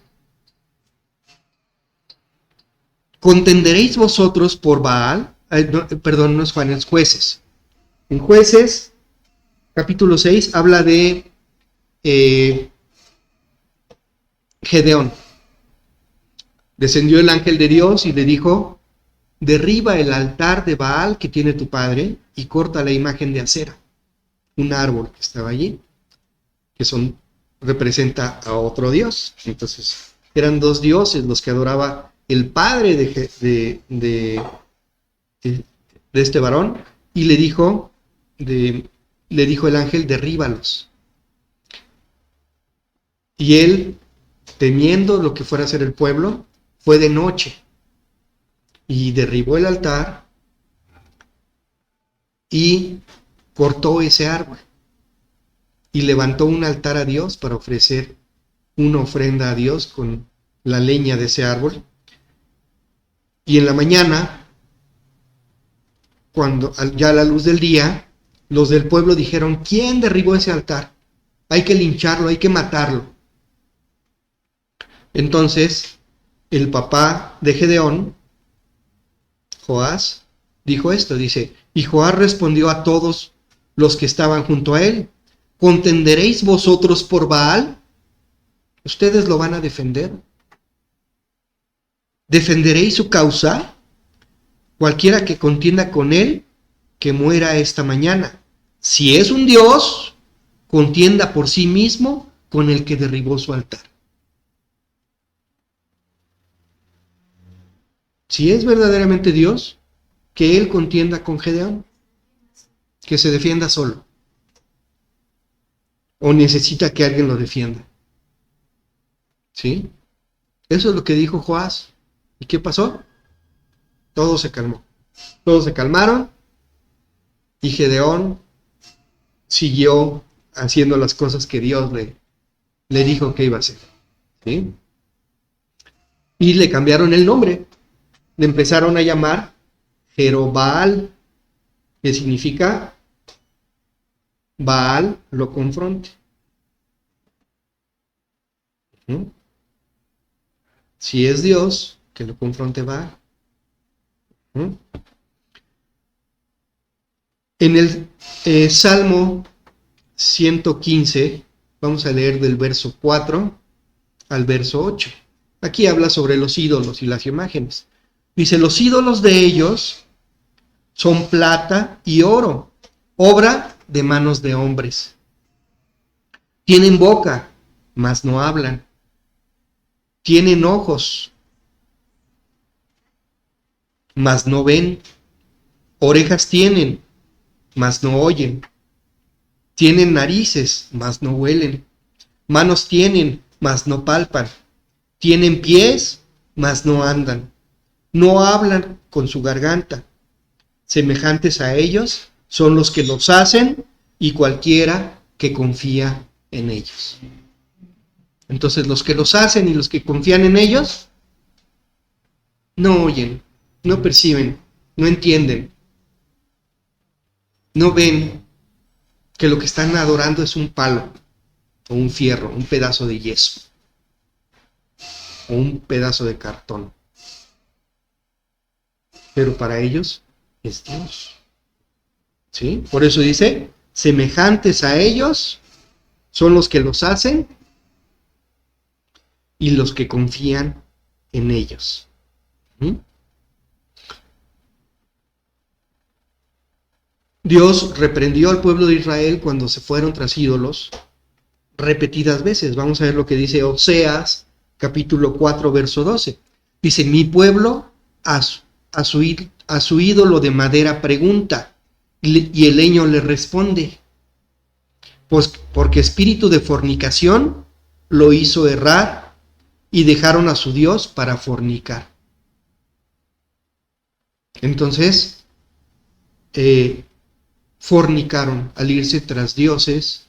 ¿contenderéis vosotros por Baal? No es Juan, es Jueces. En Jueces, capítulo 6, habla de Gedeón. Descendió el ángel de Dios y le dijo, derriba el altar de Baal que tiene tu padre y corta la imagen de acera, un árbol que estaba allí, que representa a otro dios. Entonces, eran dos dioses los que adoraba el padre de este varón, y le dijo el ángel, derríbalos. Y él, temiendo lo que fuera a ser el pueblo, fue de noche y derribó el altar y cortó ese árbol y levantó un altar a Dios para ofrecer una ofrenda a Dios con la leña de ese árbol. Y en la mañana, cuando ya a la luz del día, los del pueblo dijeron, ¿quién derribó ese altar? Hay que lincharlo, hay que matarlo. Entonces, el papá de Gedeón, Joás, dijo esto, dice, y Joás respondió a todos los que estaban junto a él, ¿contenderéis vosotros por Baal? ¿Ustedes lo van a defender? ¿Defenderéis su causa? Cualquiera que contienda con él, que muera esta mañana. Si es un dios, contienda por sí mismo con el que derribó su altar. Si es verdaderamente Dios, que él contienda con Gedeón, que se defienda solo. O necesita que alguien lo defienda. ¿Sí? Eso es lo que dijo Joás. ¿Y qué pasó? Todo se calmó. Todos se calmaron y Gedeón siguió haciendo las cosas que Dios le dijo que iba a hacer. ¿Sí? Y le cambiaron el nombre. Le empezaron a llamar Jerobaal, que significa Baal lo confronte. Si es Dios, que lo confronte Baal. En el Salmo 115, vamos a leer del verso 4 al verso 8. Aquí habla sobre los ídolos y las imágenes. Dice, los ídolos de ellos son plata y oro, obra de manos de hombres. Tienen boca, mas no hablan. Tienen ojos, mas no ven. Orejas tienen, mas no oyen. Tienen narices, mas no huelen. Manos tienen, mas no palpan. Tienen pies, mas no andan. No hablan con su garganta. Semejantes a ellos son los que los hacen y cualquiera que confía en ellos. Entonces, los que los hacen y los que confían en ellos no oyen, no perciben, no entienden, no ven que lo que están adorando es un palo, o un fierro, un pedazo de yeso, o un pedazo de cartón. Pero para ellos es Dios. ¿Sí? Por eso dice, semejantes a ellos son los que los hacen y los que confían en ellos. ¿Mm? Dios reprendió al pueblo de Israel cuando se fueron tras ídolos repetidas veces. Vamos a ver lo que dice Oseas, capítulo 4, verso 12. Dice, mi pueblo a su ídolo de madera pregunta, y el leño le responde, pues porque espíritu de fornicación lo hizo errar y dejaron a su Dios para fornicar. Entonces, fornicaron al irse tras dioses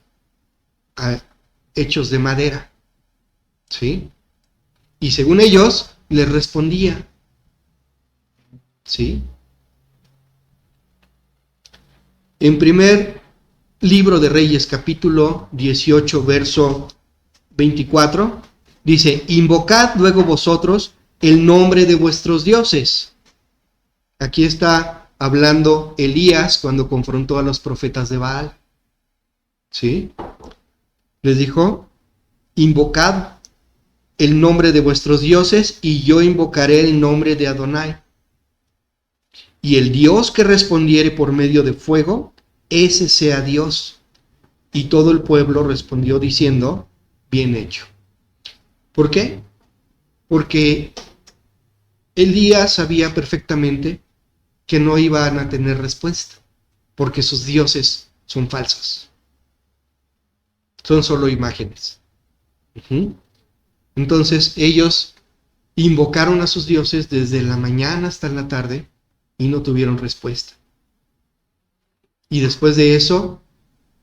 hechos de madera, ¿sí? Y según ellos, les respondía, ¿sí? En primer libro de Reyes, capítulo 18, verso 24, dice, invocad luego vosotros el nombre de vuestros dioses. Aquí está hablando Elías cuando confrontó a los profetas de Baal. ¿Sí? Les dijo, invocad el nombre de vuestros dioses y yo invocaré el nombre de Adonai. Y el Dios que respondiere por medio de fuego, ese sea Dios. Y todo el pueblo respondió diciendo, bien hecho. ¿Por qué? Porque Elías sabía perfectamente que no iban a tener respuesta, porque sus dioses son falsos. Son solo imágenes. Entonces ellos invocaron a sus dioses desde la mañana hasta la tarde y no tuvieron respuesta. Y después de eso,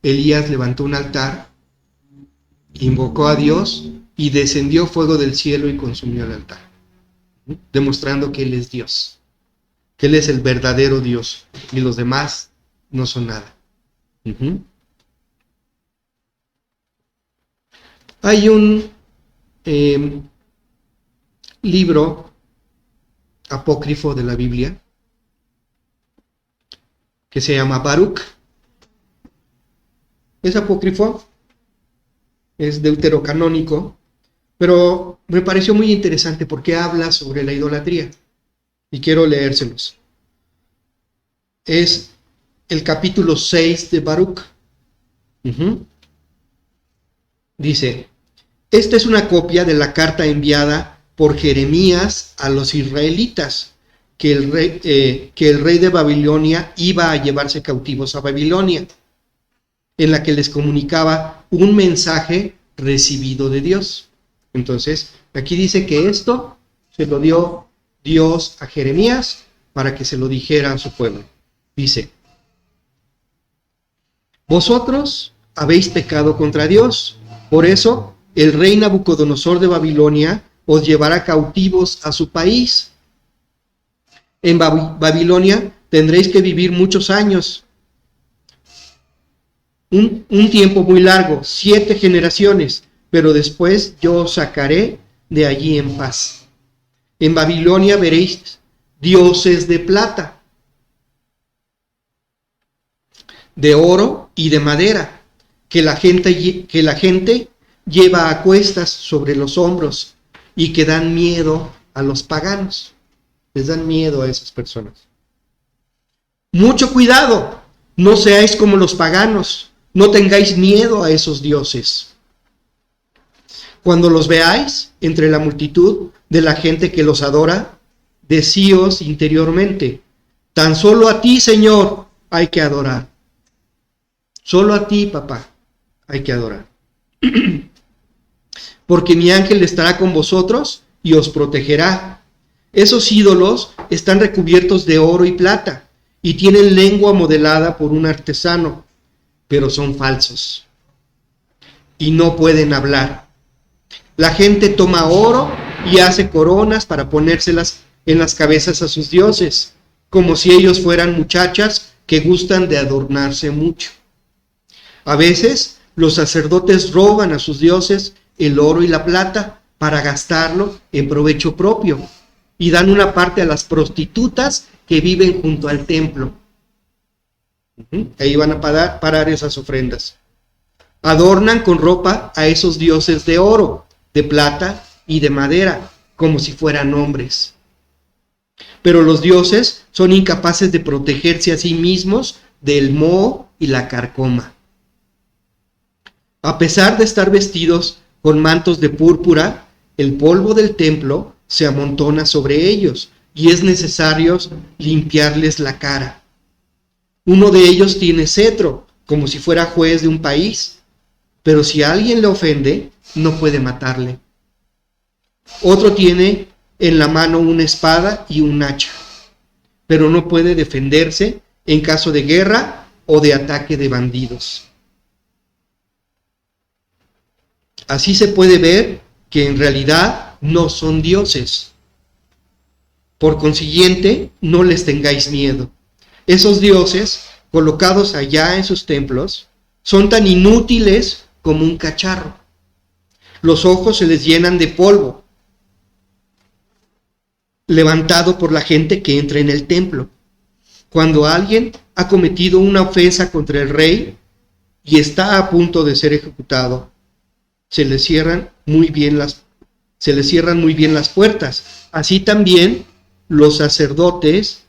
Elías levantó un altar, invocó a Dios y descendió fuego del cielo y consumió el altar, demostrando que Él es Dios, que Él es el verdadero Dios y los demás no son nada. Hay un libro apócrifo de la Biblia que se llama Baruch. Es apócrifo, es deuterocanónico, pero me pareció muy interesante porque habla sobre la idolatría y quiero leérselos. Es el capítulo 6 de Baruch. Dice, esta es una copia de la carta enviada por Jeremías a los israelitas, que el rey de Babilonia iba a llevarse cautivos a Babilonia, en la que les comunicaba un mensaje recibido de Dios. Entonces, aquí dice que esto se lo dio Dios a Jeremías para que se lo dijera a su pueblo. Dice, vosotros habéis pecado contra Dios, por eso el rey Nabucodonosor de Babilonia os llevará cautivos a su país. En Babilonia tendréis que vivir muchos años, un tiempo muy largo, 7 generaciones, pero después yo os sacaré de allí en paz. En Babilonia veréis dioses de plata, de oro y de madera, que la gente lleva a cuestas sobre los hombros y que dan miedo a los paganos. Les dan miedo a esas personas. Mucho cuidado, no seáis como los paganos, no tengáis miedo a esos dioses. Cuando los veáis entre la multitud de la gente que los adora, decíos interiormente, tan solo a ti, Señor, hay que adorar. Solo a ti, papá, hay que adorar. Porque mi ángel estará con vosotros y os protegerá. Esos ídolos están recubiertos de oro y plata y tienen lengua modelada por un artesano, pero son falsos y no pueden hablar. La gente toma oro y hace coronas para ponérselas en las cabezas a sus dioses, como si ellos fueran muchachas que gustan de adornarse mucho. A veces los sacerdotes roban a sus dioses el oro y la plata para gastarlo en provecho propio y dan una parte a las prostitutas que viven junto al templo. Ahí van a parar esas ofrendas. Adornan con ropa a esos dioses de oro, de plata y de madera, como si fueran hombres. Pero los dioses son incapaces de protegerse a sí mismos del moho y la carcoma. A pesar de estar vestidos con mantos de púrpura, el polvo del templo se amontona sobre ellos y es necesario limpiarles la cara. Uno de ellos tiene cetro, como si fuera juez de un país, pero si alguien le ofende, no puede matarle. Otro tiene en la mano una espada y un hacha, pero no puede defenderse en caso de guerra o de ataque de bandidos. Así se puede ver que en realidad no son dioses. Por consiguiente, no les tengáis miedo. Esos dioses, colocados allá en sus templos, son tan inútiles como un cacharro. Los ojos se les llenan de polvo, levantado por la gente que entra en el templo. Cuando alguien ha cometido una ofensa contra el rey y está a punto de ser ejecutado, se le cierran muy bien las puertas. Así también los sacerdotes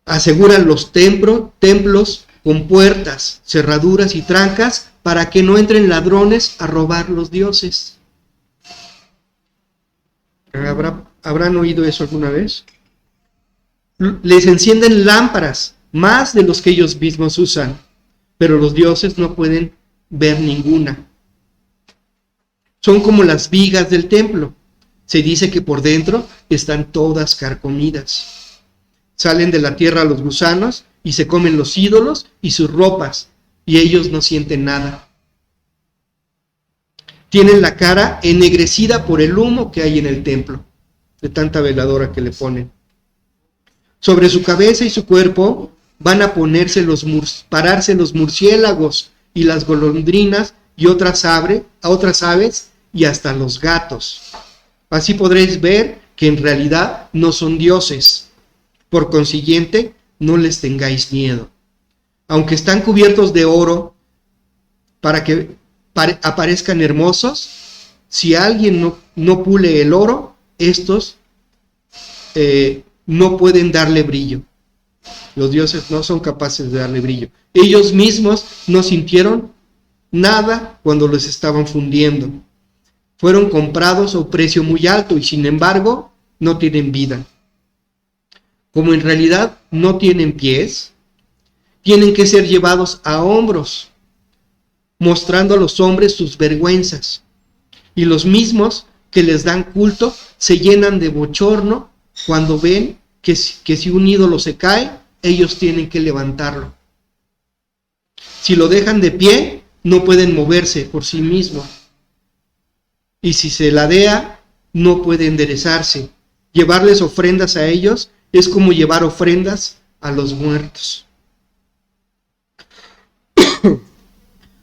aseguran los templos con puertas, cerraduras y trancas para que no entren ladrones a robar los dioses. ¿Habrán oído eso alguna vez? Les encienden lámparas, más de los que ellos mismos usan, pero los dioses no pueden ver ninguna. Son como las vigas del templo. Se dice que por dentro están todas carcomidas. Salen de la tierra los gusanos y se comen los ídolos y sus ropas, y ellos no sienten nada. Tienen la cara ennegrecida por el humo que hay en el templo, de tanta veladora que le ponen. Sobre su cabeza y su cuerpo van a pararse los murciélagos y las golondrinas y otras aves y hasta los gatos. Así podréis ver que en realidad no son dioses. Por consiguiente, no les tengáis miedo. Aunque están cubiertos de oro para que aparezcan hermosos, si alguien no pule el oro, estos no pueden darle brillo. Los dioses no son capaces de darle brillo. Ellos mismos no sintieron nada cuando los estaban fundiendo. Fueron comprados a un precio muy alto y sin embargo no tienen vida. Como en realidad no tienen pies, tienen que ser llevados a hombros, mostrando a los hombres sus vergüenzas. Y los mismos que les dan culto se llenan de bochorno cuando ven que si un ídolo se cae, ellos tienen que levantarlo. Si lo dejan de pie, no pueden moverse por sí mismos. Y si se ladea, no puede enderezarse. Llevarles ofrendas a ellos es como llevar ofrendas a los muertos.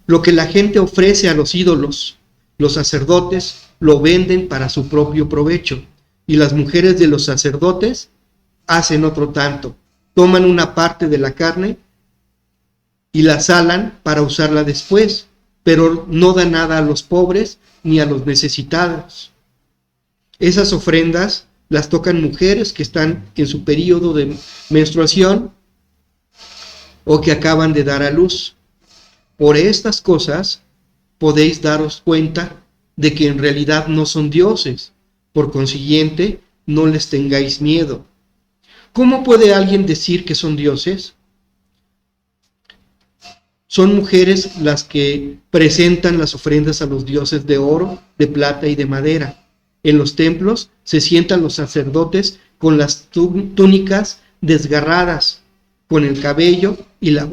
Lo que la gente ofrece a los ídolos, los sacerdotes lo venden para su propio provecho, y las mujeres de los sacerdotes hacen otro tanto. Toman una parte de la carne y la salan para usarla después, pero no dan nada a los pobres ni a los necesitados. Esas ofrendas las tocan mujeres que están en su periodo de menstruación o que acaban de dar a luz. Por estas cosas podéis daros cuenta de que en realidad no son dioses. Por consiguiente, no les tengáis miedo. ¿Cómo puede alguien decir que son dioses? Son mujeres las que presentan las ofrendas a los dioses de oro, de plata y de madera. En los templos se sientan los sacerdotes con las túnicas desgarradas, con el cabello y la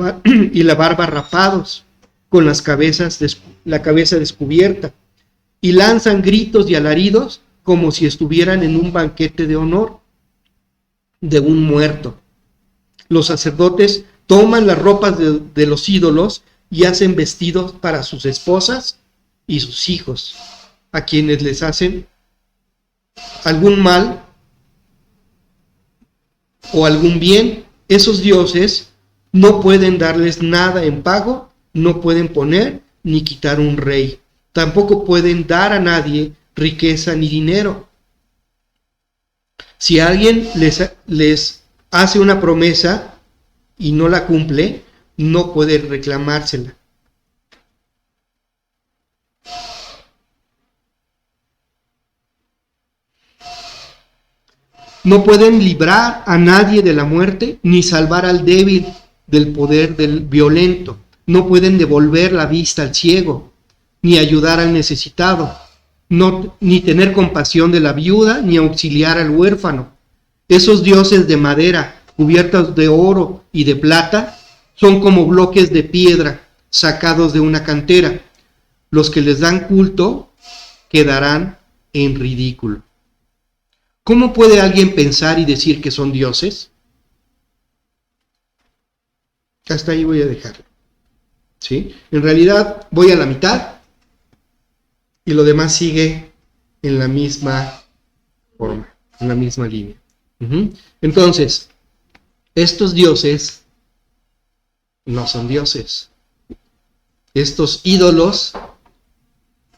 barba rapados, con la cabeza descubierta, y lanzan gritos y alaridos como si estuvieran en un banquete de honor. de un muerto. Los sacerdotes toman las ropas de los ídolos y hacen vestidos para sus esposas y sus hijos, a quienes les hacen algún mal o algún bien. Esos dioses no pueden darles nada en pago, no pueden poner ni quitar un rey, tampoco pueden dar a nadie riqueza ni dinero. Si alguien les hace una promesa y no la cumple, no puede reclamársela. No pueden librar a nadie de la muerte, ni salvar al débil del poder del violento. No pueden devolver la vista al ciego, ni ayudar al necesitado, ni tener compasión de la viuda, ni auxiliar al huérfano. Esos dioses de madera, cubiertos de oro y de plata, son como bloques de piedra sacados de una cantera. Los que les dan culto quedarán en ridículo. ¿Cómo puede alguien pensar y decir que son dioses? Hasta ahí voy a dejarlo. ¿Sí? En realidad voy a la mitad y lo demás sigue en la misma forma, en la misma línea. Entonces, estos dioses no son dioses. Estos ídolos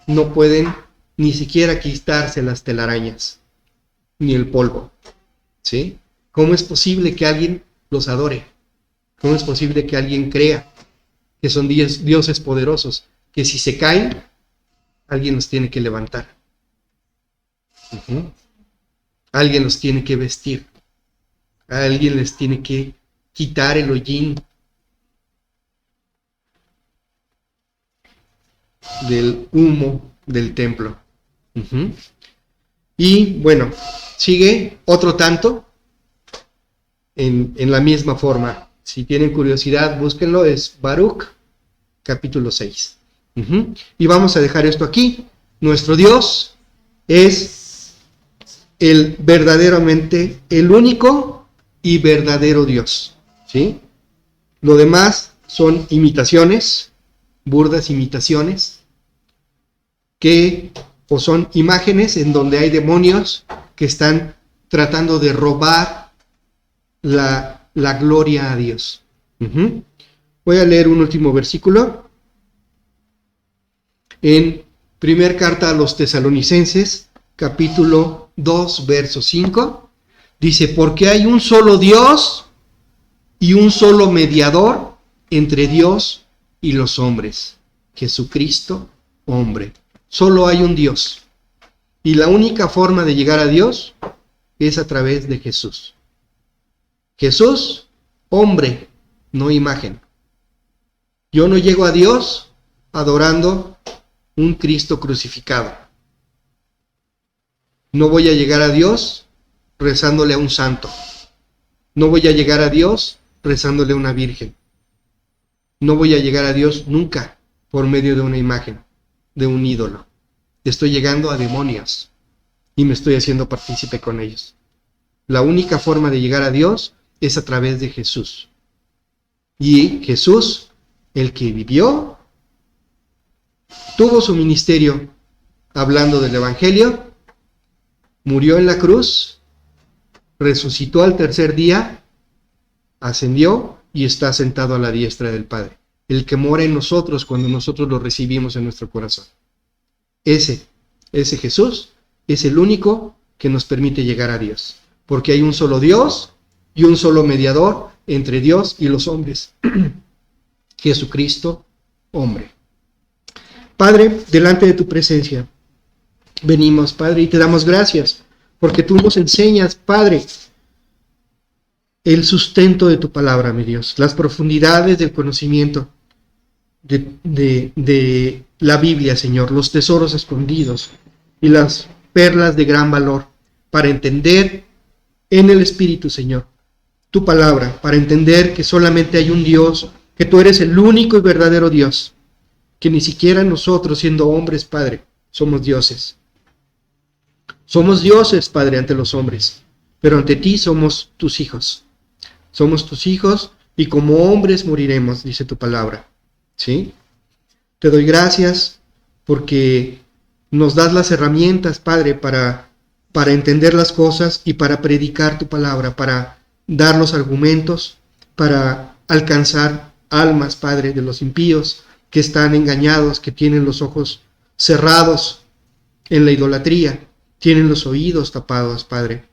no pueden ni siquiera quitarse las telarañas, ni el polvo. ¿Sí? ¿Cómo es posible que alguien los adore? ¿Cómo es posible que alguien crea que son dioses poderosos, que si se caen, alguien los tiene que levantar? Alguien los tiene que vestir. Alguien les tiene que quitar el hollín del humo del templo. Y bueno, sigue otro tanto en la misma forma. Si tienen curiosidad, búsquenlo, es Baruch, capítulo 6. Y vamos a dejar esto aquí. Nuestro Dios es verdaderamente el único y verdadero Dios. ¿Sí? Lo demás son imitaciones, burdas imitaciones, o son imágenes en donde hay demonios que están tratando de robar la gloria a Dios. Voy a leer un último versículo. En primer carta a los Tesalonicenses, capítulo 2, verso 5, dice: porque hay un solo Dios y un solo mediador entre Dios y los hombres, Jesucristo, hombre. Solo hay un Dios. Y la única forma de llegar a Dios es a través de Jesús. Jesús, hombre, no imagen. Yo no llego a Dios adorando un Cristo crucificado. No voy a llegar a Dios rezándole a un santo. No voy a llegar a Dios rezándole a una virgen. No voy a llegar a Dios nunca por medio de una imagen, de un ídolo. Estoy llegando a demonios y me estoy haciendo partícipe con ellos. La única forma de llegar a Dios es a través de Jesús. Y Jesús, el que vivió, tuvo su ministerio hablando del Evangelio, murió en la cruz, resucitó al tercer día, ascendió y está sentado a la diestra del Padre. El que mora en nosotros cuando nosotros lo recibimos en nuestro corazón. Ese Jesús es el único que nos permite llegar a Dios. Porque hay un solo Dios y un solo mediador entre Dios y los hombres. Jesucristo, hombre. Padre, delante de tu presencia venimos, Padre, y te damos gracias porque tú nos enseñas, Padre, el sustento de tu palabra, mi Dios, las profundidades del conocimiento de la Biblia, Señor, los tesoros escondidos y las perlas de gran valor para entender en el Espíritu, Señor, tu palabra, para entender que solamente hay un Dios, que tú eres el único y verdadero Dios, que ni siquiera nosotros, siendo hombres, Padre, somos dioses. Somos dioses, Padre, ante los hombres, pero ante ti somos tus hijos. Somos tus hijos y como hombres moriremos, dice tu palabra. ¿Sí? Te doy gracias porque nos das las herramientas, Padre, para entender las cosas y para predicar tu palabra, para dar los argumentos, para alcanzar almas, Padre, de los impíos que están engañados, que tienen los ojos cerrados en la idolatría, tienen los oídos tapados, Padre,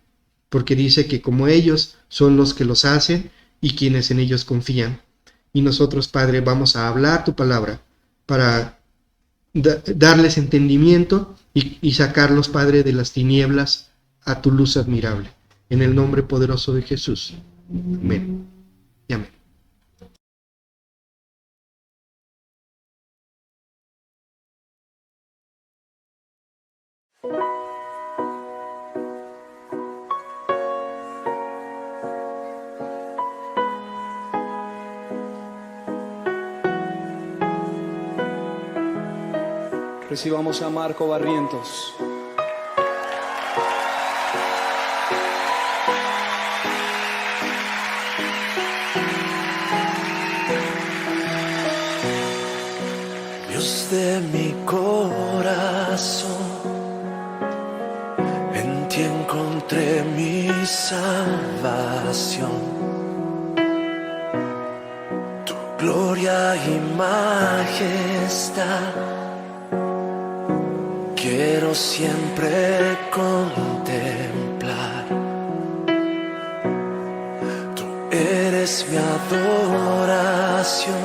porque dice que como ellos son los que los hacen y quienes en ellos confían. Y nosotros, Padre, vamos a hablar tu palabra para darles entendimiento y sacarlos, Padre, de las tinieblas a tu luz admirable. En el nombre poderoso de Jesús. Amén. Y amén. Recibamos a Marco Barrientos. Dios de mi corazón, en ti encontré mi salvación. Tu gloria y majestad quiero siempre contemplar. Tú eres mi adoración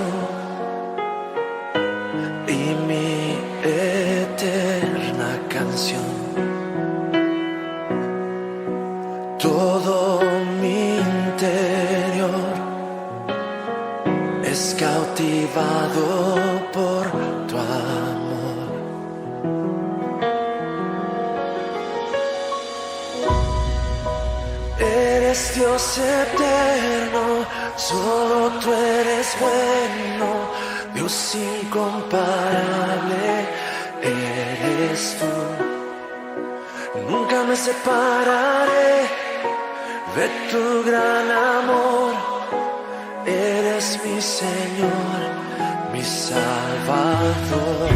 y mi eterna canción. Todo mi interior es cautivado por tu amor. Eres Dios eterno, solo tú eres bueno, Dios incomparable eres tú. Nunca me separaré de tu gran amor, eres mi Señor, mi Salvador.